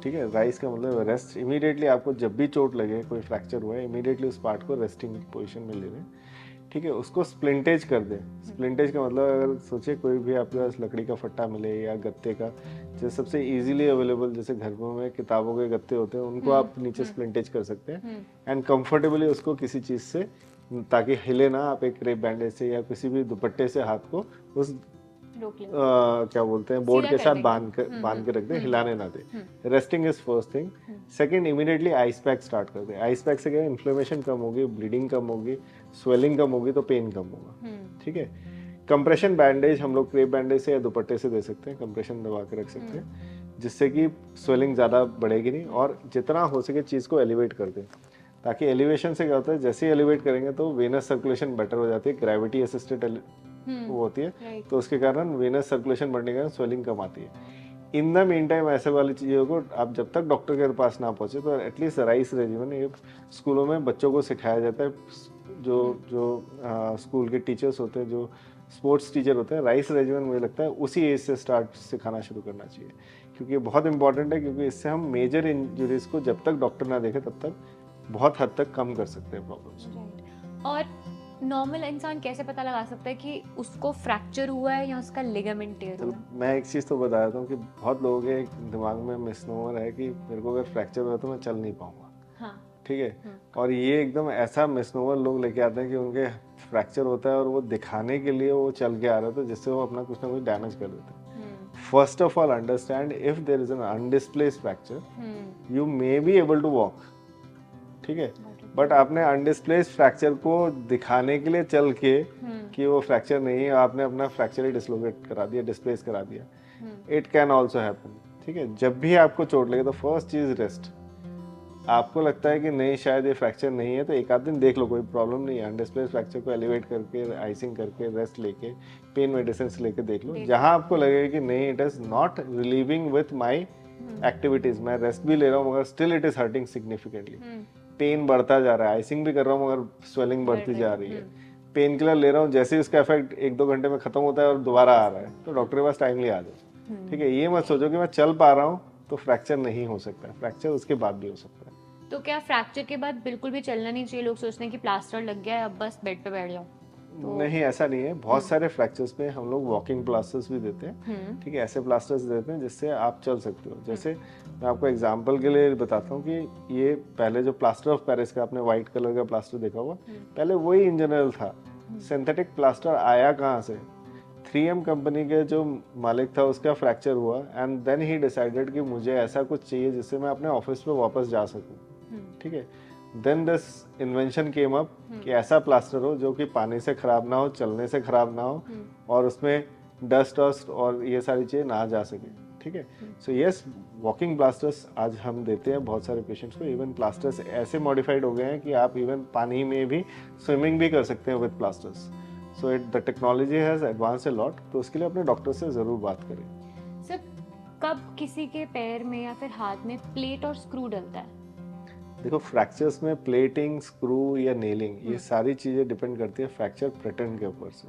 S1: ठीक है, राइस का मतलब रेस्ट। इमीडिएटली आपको जब भी चोट लगे, कोई फ्रैक्चर हुआ है, इमीडिएटली उस पार्ट को रेस्टिंग पोजीशन में ले लें। ठीक है, उसको स्प्लिंटेज कर दें। स्प्लिंटेज का मतलब, अगर सोचे कोई भी आपके पास लकड़ी का फट्टा मिले या गत्ते का, जैसे सबसे इजीली अवेलेबल, जैसे घरों में किताबों के गत्ते होते हैं, उनको आप नीचे स्प्लिंटेज कर सकते हैं एंड कंफर्टेबली उसको किसी चीज़ से, ताकि हिले ना, आप एक क्रेप बैंडेज से या किसी भी दुपट्टे से हाथ को उस क्या बोलते हैं, बोर्ड के साथ बांध के रख दे, हिलाने ना दे। Resting is first thing. Second, immediately ice pack start कर दे। आइस पैक से क्या, इन्फ्लेमेशन कम होगी, ब्लीडिंग कम होगी, स्वेलिंग कम होगी, तो पेन कम होगा। ठीक है, कंप्रेशन बैंडेज हम लोग क्रेप बैंडेज से या दुपट्टे से दे सकते हैं, कंप्रेशन दबा के रख सकते हैं, जिससे कि स्वेलिंग ज़्यादा बढ़ेगी नहीं, और जितना हो सके चीज़ को एलिवेट कर दें, ताकि एलिवेशन से क्या होता है, जैसे ही एलिवेट करेंगे तो वेनस सर्कुलेशन बेटर हो जाती है, ग्रेविटी असिस्टेड वो होती है, तो उसके कारण वेनस सर्कुलेशन बढ़ने के कारण स्वेलिंग कम आती है। इन द मीन टाइम ऐसे वाली चीज़ों को आप जब तक डॉक्टर के पास ना पहुँचे, तो एटलीस्ट राइस रेजिमेन ये स्कूलों में बच्चों को सिखाया जाता है। जो स्कूल के टीचर्स होते हैं, जो स्पोर्ट्स टीचर होते हैं, राइस रेजिमेन मुझे लगता है उसी एज से स्टार्ट सिखाना शुरू करना चाहिए, क्योंकि ये बहुत इंपॉर्टेंट है, क्योंकि इससे हम मेजर इंजरीज को जब तक डॉक्टर ना देखे तब तक बहुत हद तक कम कर सकते हैं प्रॉब्लम्स।
S2: और नॉर्मल इंसान कैसे पता लगा सकता है कि उसको फ्रैक्चर हुआ है या उसका लिगामेंट टेयर हुआ है?
S1: मैं एक चीज़ तो बता देता हूँ कि बहुत लोगों के दिमाग में मिसनोमर है कि मेरे को अगर फ्रैक्चर हुआ तो मैं चल नहीं पाऊंगा।
S2: हाँ।
S1: ठीक है, और ये एकदम ऐसा मिसनोमर लोग लेके आते हैं कि उनके फ्रैक्चर होता है और वो दिखाने के लिए वो चल के आ रहे थे, जिससे वो अपना कुछ ना कुछ डैमेज कर देते हैं। First of all understand, if there is an undisplaced fracture you may be able to walk. ठीक है, बट आपने अनडिस्प्लेस्ड फ्रैक्चर को दिखाने के लिए चल के कि वो फ्रैक्चर नहीं है, आपने अपना फ्रैक्चर ही डिसलोकेट करा दिया, डिस्प्लेस करा दिया। It can also happen. ठीक है, जब भी आपको चोट लगे तो फर्स्ट चीज रेस्ट। आपको लगता है कि नहीं शायद ये फ्रैक्चर नहीं है, तो एक आध दिन देख लो, कोई प्रॉब्लम नहीं है। अनडिस्प्लेस्ड फ्रैक्चर को एलिवेट करके, आइसिंग करके, रेस्ट लेके, पेन मेडिसिन लेके देख लो। जहां आपको लगेगा कि नहीं it is not relieving with my activities, मैं रेस्ट भी ले रहा हूँ मगर still it is hurting significantly, pain बढ़ता जा रहा है, आइसिंग भी कर रहा हूँ मगर स्वेलिंग बढ़ती जा रही है, पेन किलर ले रहा हूँ, जैसे ही उसका इफेक्ट 1-2 घंटे में खत्म होता है और दोबारा आ रहा है, तो डॉक्टर के पास टाइमली आ जाओ। ठीक है, ये मत सोचो कि मैं चल पा रहा हूँ तो फ्रैक्चर नहीं हो सकता, फ्रैक्चर उसके बाद भी हो सकता है।
S2: तो क्या फ्रैक्चर के बाद बिल्कुल भी चलना नहीं चाहिए? लोग सोचते हैं कि प्लास्टर लग गया है अब बस बेड पे बैठ जाओ।
S1: नहीं, ऐसा नहीं है। बहुत सारे फ्रैक्चर्स में हम लोग वॉकिंग प्लास्टर्स भी देते हैं। ठीक है, ऐसे प्लास्टर्स देते हैं जिससे आप चल सकते हो। जैसे मैं आपको एग्जांपल के लिए बताता हूँ कि ये पहले जो प्लास्टर ऑफ पेरिस का आपने व्हाइट कलर का प्लास्टर देखा हुआ, पहले वही इन जनरल था। सिंथेटिक प्लास्टर आया कहाँ से? 3M कंपनी के जो मालिक था उसका फ्रैक्चर हुआ एंड देन ही डिसाइडेड कि मुझे ऐसा कुछ चाहिए जिससे मैं अपने ऑफिस पे वापस जा सकूं। ठीक है, then this invention came up कि ऐसा प्लास्टर हो जो कि पानी से खराब ना हो, चलने से खराब ना हो, और उसमें डस्ट और ये सारी चीज़ें ना जा सके। ठीक है, सो यस, वॉकिंग प्लास्टर्स आज हम देते हैं बहुत सारे पेशेंट्स को। इवन प्लास्टर्स ऐसे मॉडिफाइड हो गए हैं कि आप इवन पानी में भी स्विमिंग भी कर सकते हैं with plasters. So the technology has advance a lot, तो उसके लिए अपने डॉक्टर से ज़रूर बात करें।
S2: सर, कब किसी के पैर में या फिर हाथ में प्लेट और स्क्रू डलता है?
S1: देखो, फ्रैक्चर्स में प्लेटिंग, स्क्रू या नेलिंग, ये सारी चीज़ें डिपेंड करती है फ्रैक्चर पैटर्न के ऊपर से।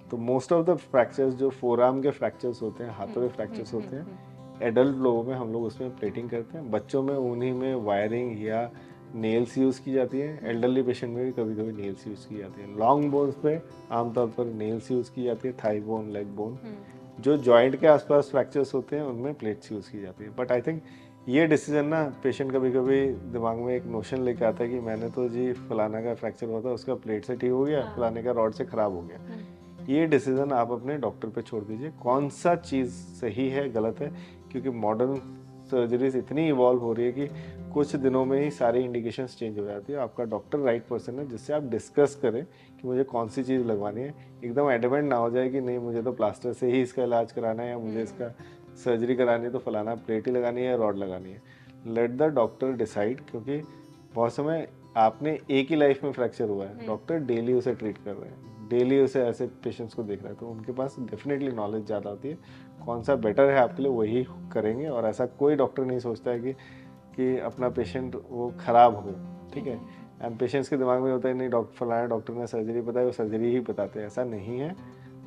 S1: तो मोस्ट ऑफ द फ्रैक्चर्स जो फोरआर्म के फ्रैक्चर्स होते हैं, हाथों के फ्रैक्चर्स होते हैं, एडल्ट लोगों में हम लोग उसमें प्लेटिंग करते हैं। बच्चों में उन्हीं में वायरिंग या नेल्स यूज़ की जाती है। एल्डरली पेशेंट में भी कभी कभी नेल्स यूज़ की जाती है। लॉन्ग बोन्स पे आमतौर पर नेल्स यूज़ की जाती है, थाई बोन, लेग बोन। जो जॉइंट के आसपास फ्रैक्चर्स होते हैं उनमें प्लेट्स यूज़ की जाती है। बट आई थिंक ये डिसीजन ना, पेशेंट कभी कभी दिमाग में एक नोशन लेके आता है कि मैंने तो जी फलाना का फ्रैक्चर हुआ था, उसका प्लेट से ठीक हो गया, फलाने का रॉड से ख़राब हो गया। ये डिसीजन आप अपने डॉक्टर पे छोड़ दीजिए, कौन सा चीज़ सही है गलत है, क्योंकि मॉडर्न सर्जरीज इतनी इवॉल्व हो रही है कि कुछ दिनों में ही सारी इंडिकेशंस चेंज हो जाती है। आपका डॉक्टर राइट पर्सन है जिससे आप डिस्कस करें कि मुझे कौन सी चीज़ लगवानी है। एकदम एडमेंट ना हो जाए कि नहीं मुझे तो प्लास्टर से ही इसका इलाज कराना है, या मुझे इसका सर्जरी करानी है तो फलाना प्लेट ही लगानी है या रॉड लगानी है। लेट द डॉक्टर डिसाइड, क्योंकि बहुत समय आपने एक ही लाइफ में फ्रैक्चर हुआ है, डॉक्टर डेली उसे ट्रीट कर रहे हैं, डेली उसे ऐसे पेशेंट्स को देख रहे हैं, तो उनके पास डेफिनेटली नॉलेज ज़्यादा होती है। कौन सा बेटर है आपके लिए वही करेंगे, और ऐसा कोई डॉक्टर नहीं सोचता है कि अपना पेशेंट वो ख़राब हो। ठीक है, एंड पेशेंट्स के दिमाग में होता है नहीं फलाना डॉक्टर ने सर्जरी बताई, वो सर्जरी ही बताते हैं। ऐसा नहीं है।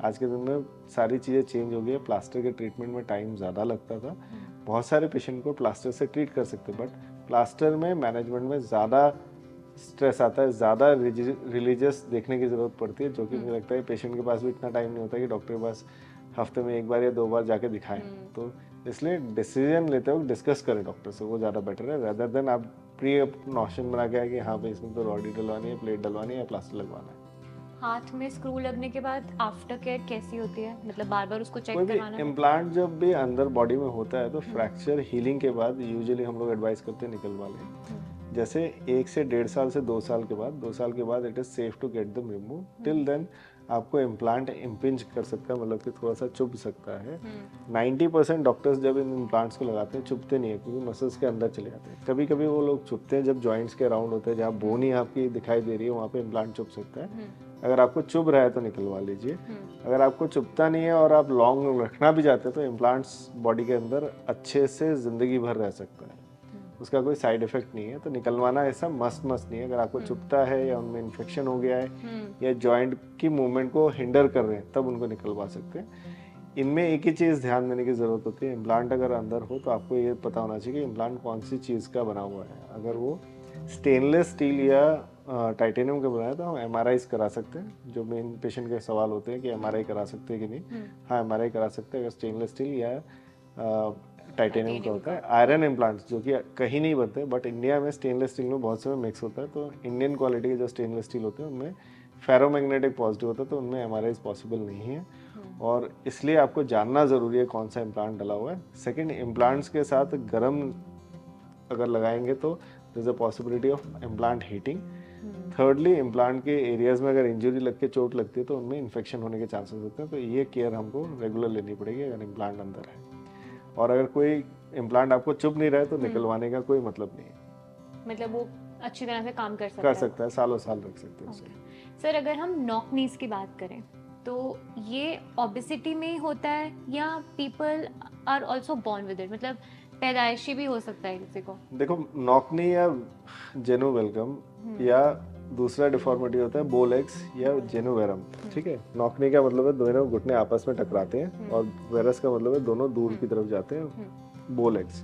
S1: आज के दिन में सारी चीज़ें चेंज हो गई है। प्लास्टर के ट्रीटमेंट में टाइम ज़्यादा लगता था, बहुत सारे पेशेंट को प्लास्टर से ट्रीट कर सकते, बट प्लास्टर में मैनेजमेंट में ज़्यादा स्ट्रेस आता है, ज़्यादा रिलीजियस देखने की ज़रूरत पड़ती है, जो कि मुझे लगता है पेशेंट के पास भी इतना टाइम नहीं होता कि डॉक्टर के पास हफ्ते में 1 बार या 2 बार जाके दिखाएं। तो इसलिए डिसीजन लेते वक्त डिस्कस करें डॉक्टर से, वो ज़्यादा बेटर है, रेदर देन आप प्री नॉशन बना के आए कि हाँ भाई इसमें तो रॉड डलवानी है, प्लेट डलवानी है या प्लास्टर लगवाना है।
S2: हाथ में स्क्रू लगने के बाद आफ्टर केयर कैसी होती है? मतलब बार बार उसको चेक करवाना?
S1: इम्प्लांट जब भी अंदर बॉडी में होता है तो फ्रैक्चर हीलिंग के बाद यूजुअली हम लोग एडवाइस करते हैं निकलवा लें। जैसे 1 से 1.5 साल से 2 साल के बाद, 2 साल के बाद it is safe to get them remove. Till then आपको इम्प्लांट इम्पिंज कर सकता है, मतलब कि थोड़ा सा चुभ सकता है। 90% डॉक्टर्स जब इन इम्प्लांट्स को लगाते हैं चुभते नहीं है, क्योंकि मसल्स के अंदर चले जाते हैं। कभी कभी वो लोग चुभते हैं जब जॉइंट्स के अराउंड होते हैं, जहाँ बोन ही आपकी दिखाई दे रही है वहाँ पे इम्प्लांट चुभ सकता है। अगर आपको चुभ रहा है तो निकलवा लीजिए। अगर आपको चुभता नहीं है और आप लॉन्ग रखना भी चाहते हैं तो इम्प्लांट्स बॉडी के अंदर अच्छे से ज़िंदगी भर रह सकता है, उसका कोई साइड इफेक्ट नहीं है। तो निकलवाना ऐसा मस्त नहीं है। अगर आपको चुभता है या उनमें इन्फेक्शन हो गया है या जॉइंट की मूवमेंट को हिंडर कर रहे हैं, तब उनको निकलवा सकते हैं। इनमें एक ही चीज़ ध्यान देने की ज़रूरत होती है, इम्प्लांट अगर अंदर हो तो आपको ये पता होना चाहिए कि इम्प्लांट कौन सी चीज़ का बना हुआ है। अगर वो स्टेनलेस स्टील या टाइटेनियम का बनाया तो हम MRIs करा सकते हैं। जो मेन पेशेंट के सवाल होते हैं कि MRI करा सकते हैं कि नहीं, हाँ MRI करा सकते हैं अगर स्टेनलेस स्टील या टाइटेनियम का होता है। आयरन इम्प्लांट्स जो कि कहीं नहीं बनते, बट इंडिया में स्टेनलेस स्टील में बहुत समय मिक्स होता है, तो इंडियन क्वालिटी के जो स्टेनलेस स्टील होते हैं उनमें फेरोमैग्नेटिक पॉजिटिव होता है, तो उनमें MRIs पॉसिबल नहीं है, और इसलिए आपको जानना ज़रूरी है कौन सा इम्प्लांट डला हुआ है। सेकेंड, इम्प्लांट्स के साथ गर्म अगर लगाएंगे तो there is a possibility of implant heating. Thirdly, implant के एरियाज में अगर इंजरी लग के चोट लगती है तो उनमें इन्फेक्शन होने के चांसेस होते हैं, तो ये केयर हमको रेगुलर लेनी पड़ेगी अगर इम्प्लांट अंदर है। और अगर कोई इम्प्लांट आपको चुभ नहीं रहा है तो निकलवाने का कोई मतलब नहीं है।
S2: मतलब वो अच्छी तरह से काम कर सकता
S1: कर
S2: है।
S1: सकता है, सालों साल रख सकते हैं उसे।
S2: सर अगर हम नॉक नीज की बात करें तो ये ओबेसिटी में ही होता है या people are also born with it, मतलब पैदाइशी भी हो सकता है किसी को?
S1: देखो, नॉकनी या जेनो वेलकम या दूसरा डिफॉर्मिटी होता है बोलेक्स या जेनोवेरम। ठीक है, नॉकनी का मतलब है दोनों घुटने आपस में टकराते हैं और वेरस का मतलब है दोनों दूर की तरफ जाते हैं, बोलेक्स।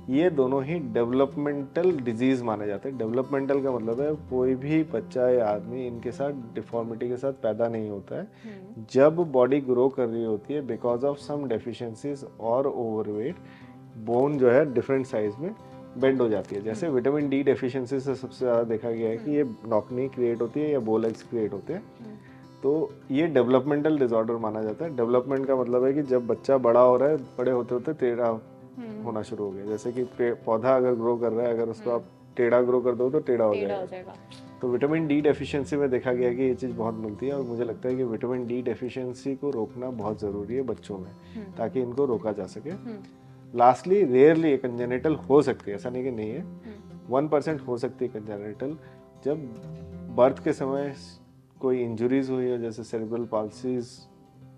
S1: ये दोनों ही डेवलपमेंटल डिजीज माने जाते हैं। डेवलपमेंटल का मतलब है कोई भी बच्चा या आदमी इनके साथ डिफॉर्मिटी के साथ पैदा नहीं होता है। जब बॉडी ग्रो कर रही होती है बिकॉज ऑफ सम डेफिशिएंसीज और ओवरवेट, बोन जो है डिफरेंट साइज में बेंड हो जाती है। जैसे विटामिन डी डेफिशिएंसी से सबसे ज़्यादा देखा गया है कि ये नॉकनी क्रिएट होती है या बोलेक्स क्रिएट होते हैं। तो ये डेवलपमेंटल डिसऑर्डर माना जाता है। डेवलपमेंट का मतलब है कि जब बच्चा बड़ा हो रहा है, बड़े होते होते टेढ़ा होना शुरू हो गया। जैसे कि पौधा अगर ग्रो कर रहा है, अगर उसको आप टेढ़ा ग्रो कर दो तो टेढ़ा हो जाएगा। तो विटामिन डी डेफिशिएंसी में देखा गया कि ये चीज़ बहुत मिलती है और मुझे लगता है कि विटामिन डी डेफिशिएंसी को रोकना बहुत ज़रूरी है बच्चों में, ताकि इनको रोका जा सके। लास्टली, रेयरली कंजेनिटल हो सकती है, ऐसा नहीं कि नहीं है, 1% हो सकती है कंजेनिटल। जब बर्थ के समय कोई इंजुरीज हुई है, जैसे सेरेब्रल पाल्सीज,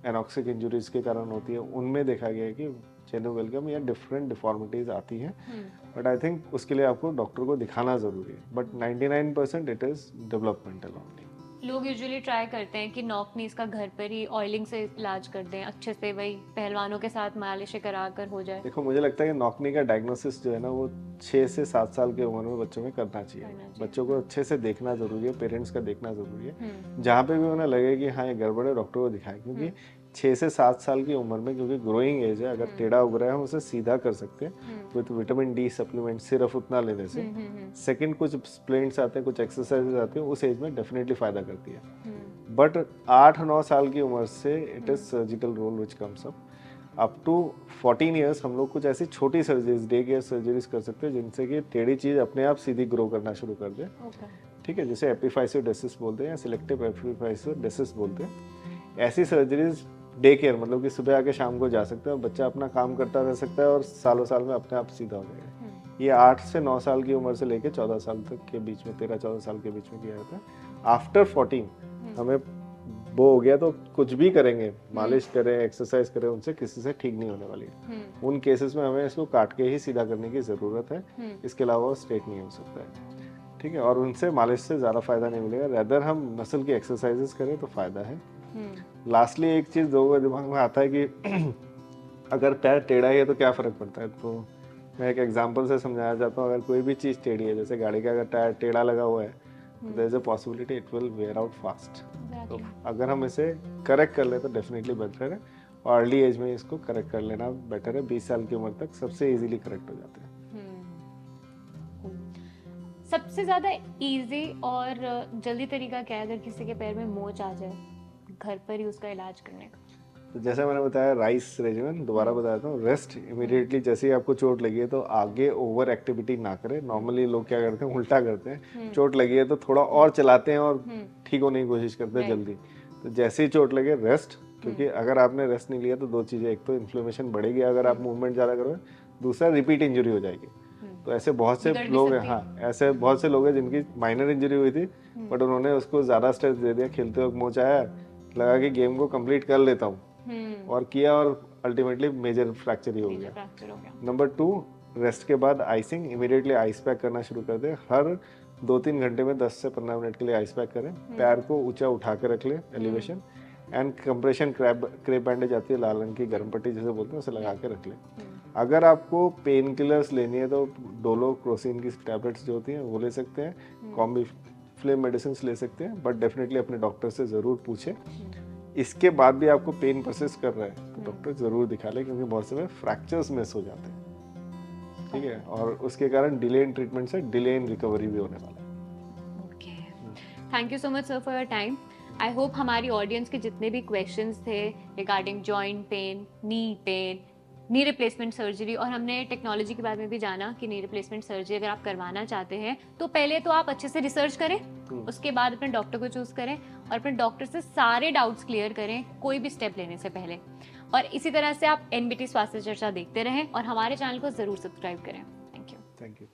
S1: एनॉक्सिक इंजुरीज के कारण होती है, उनमें देखा गया है कि जेनो वेलकम या डिफरेंट डिफॉर्मिटीज आती हैं। बट आई थिंक उसके लिए आपको डॉक्टर को दिखाना ज़रूरी है। But 99% it is developmental only.
S2: लोग यूजुअली ट्राई करते हैं कि नॉक नीज का घर पर ही ऑयलिंग से इलाज कर दें, अच्छे से वही पहलवानों के साथ मालिश करा कर हो जाए।
S1: देखो, मुझे लगता है कि नॉकनी का डायग्नोसिस जो है ना, वो 6 से 7 साल की उम्र में बच्चों में करना चाहिए। बच्चों को अच्छे से देखना जरूरी है, पेरेंट्स का देखना जरूरी है। जहाँ पे भी उन्हें लगे कि हाँ ये गड़बड़ है, डॉक्टर को दिखाएं। क्योंकि 6 से 7 साल की उम्र में, क्योंकि ग्रोइंग एज है, अगर टेढ़ा उग रहा है हम उसे सीधा कर सकते हैं विद विटामिन डी सप्लीमेंट, सिर्फ उतना लेने से। सेकंड, कुछ स्प्लिंट्स आते हैं, कुछ एक्सरसाइजेज आती हैं, उस एज में डेफिनेटली फायदा करती है। बट 8-9 साल की उम्र से it is surgical role which comes up to 14 years. हम लोग कुछ ऐसी छोटी सर्जरीज, डे केयर सर्जरीज कर सकते हैं जिनसे कि टेढ़ी चीज अपने आप सीधी ग्रो करना शुरू कर दे। ठीक है, जैसे एपिफाइसियोडेसिस बोलते हैं या सिलेक्टिव एपिफाइसियोडेसिस बोलते हैं। ऐसी सर्जरीज डे केयर, मतलब कि सुबह आके शाम को जा सकते हैं और बच्चा अपना काम करता रह सकता है और सालों साल में अपने आप सीधा हो जाएगा। ये 8 से 9 साल की उम्र से लेकर 14 साल तक के बीच में, 13-14 साल के बीच में किया जाता है। आफ्टर 14 हमें वो हो गया तो कुछ भी करेंगे, मालिश करें, एक्सरसाइज करें, उनसे किसी से ठीक नहीं होने वाली है। उन केसेस में हमें इसको काट के ही सीधा करने की ज़रूरत है। इसके अलावा वो स्ट्रेट नहीं हो सकता है। ठीक है, और उनसे मालिश से ज़्यादा फायदा नहीं मिलेगा। रेदर हम नस्ल की एक्सरसाइजेस करें तो फायदा है। लास्टली एक चीज़ लोगों के दिमाग में आता है कि अगर पैर टेढ़ा है तो क्या फ़र्क पड़ता है। तो मैं एक एग्जांपल से समझाना चाहता हूँ। अगर कोई भी चीज़ टेढ़ी है, जैसे गाड़ी का अगर टायर टेढ़ा लगा हुआ है, तो there is a possibility it will wear out fast. तो अगर हम इसे करेक्ट कर ले तो डेफिनेटली बेटर है, और अर्ली एज में इसको करेक्ट कर लेना बेटर है। 20 साल की उम्र तक सबसे इजीली करेक्ट हो जाते हैं।
S2: सबसे ज़्यादा इजी और जल्दी तरीका क्या है अगर किसी के पैर में मोच आ जाए घर पर ही उसका इलाज करने का?
S1: तो जैसे मैंने बताया, राइस रेजिमेन, दोबारा बताता हूँ। रेस्ट इमीडिएटली, जैसे ही आपको चोट लगी है तो आगे ओवर एक्टिविटी ना करें। नॉर्मली लोग क्या करते हैं, उल्टा करते हैं। चोट लगी है तो थोड़ा और चलाते हैं और ठीक होने की कोशिश करते हैं जल्दी। तो जैसे ही चोट लगे, रेस्ट। क्योंकि अगर आपने रेस्ट नहीं लिया तो 2 चीज़ें, एक तो इन्फ्लेमेशन बढ़ेगी अगर आप मूवमेंट ज़्यादा करोगे, दूसरा रिपीट इंजरी हो जाएगी। तो ऐसे बहुत से लोग हैं, हाँ, ऐसे बहुत से लोग हैं जिनकी माइनर इंजरी हुई थी बट उन्होंने उसको ज़्यादा स्ट्रेस दे दिया। खेलते वक्त मोच आया, लगा कि गेम को कंप्लीट कर लेता हूँ, और किया, और अल्टीमेटली मेजर फ्रैक्चर ही हो गया। नंबर 2, रेस्ट के बाद आइसिंग। इमीडिएटली आइस पैक करना शुरू कर दें। हर 2-3 घंटे में 10 से 15 मिनट के लिए आइस पैक करें। पैर को ऊंचा उठा के रख लें, elevation, and compression crepe bandage आती है लाल रंग की, गर्म पट्टी जैसे बोलते हैं, उसे लगा के रख लें। अगर आपको पेन किलर्स लेनी है तो डोलो क्रोसिन की टैबलेट्स जो होती हैं वो ले सकते हैं, कॉम्बी फ्लेम मेडिसिन ले सकते हैं, बट डेफिनेटली अपने डॉक्टर से ज़रूर पूछें। इसके बाद भी आपको पेन परसिस्ट कर रहा है तो डॉक्टर ज़रूर दिखा ले, क्योंकि बहुत से में फ्रैक्चर्स मिस हो जाते हैं। ठीक है, और उसके कारण डिले इन ट्रीटमेंट से डिले इन रिकवरी भी होने वाला है।
S2: Okay, thank you so much sir for your time. I hope हमारी ऑडियंस के जितने भी क्वेश्चंस थे regarding joint pain, knee replacement surgery, और हमने टेक्नोलॉजी के बारे में भी जाना कि नी रिप्लेसमेंट सर्जरी अगर आप करवाना चाहते हैं तो पहले तो आप अच्छे से रिसर्च करें, उसके बाद अपने डॉक्टर को चूज करें और अपने डॉक्टर से सारे डाउट्स क्लियर करें कोई भी स्टेप लेने से पहले। और इसी तरह से आप NBT स्वास्थ्य चर्चा देखते रहें और हमारे चैनल को जरूर सब्सक्राइब करें। Thank you.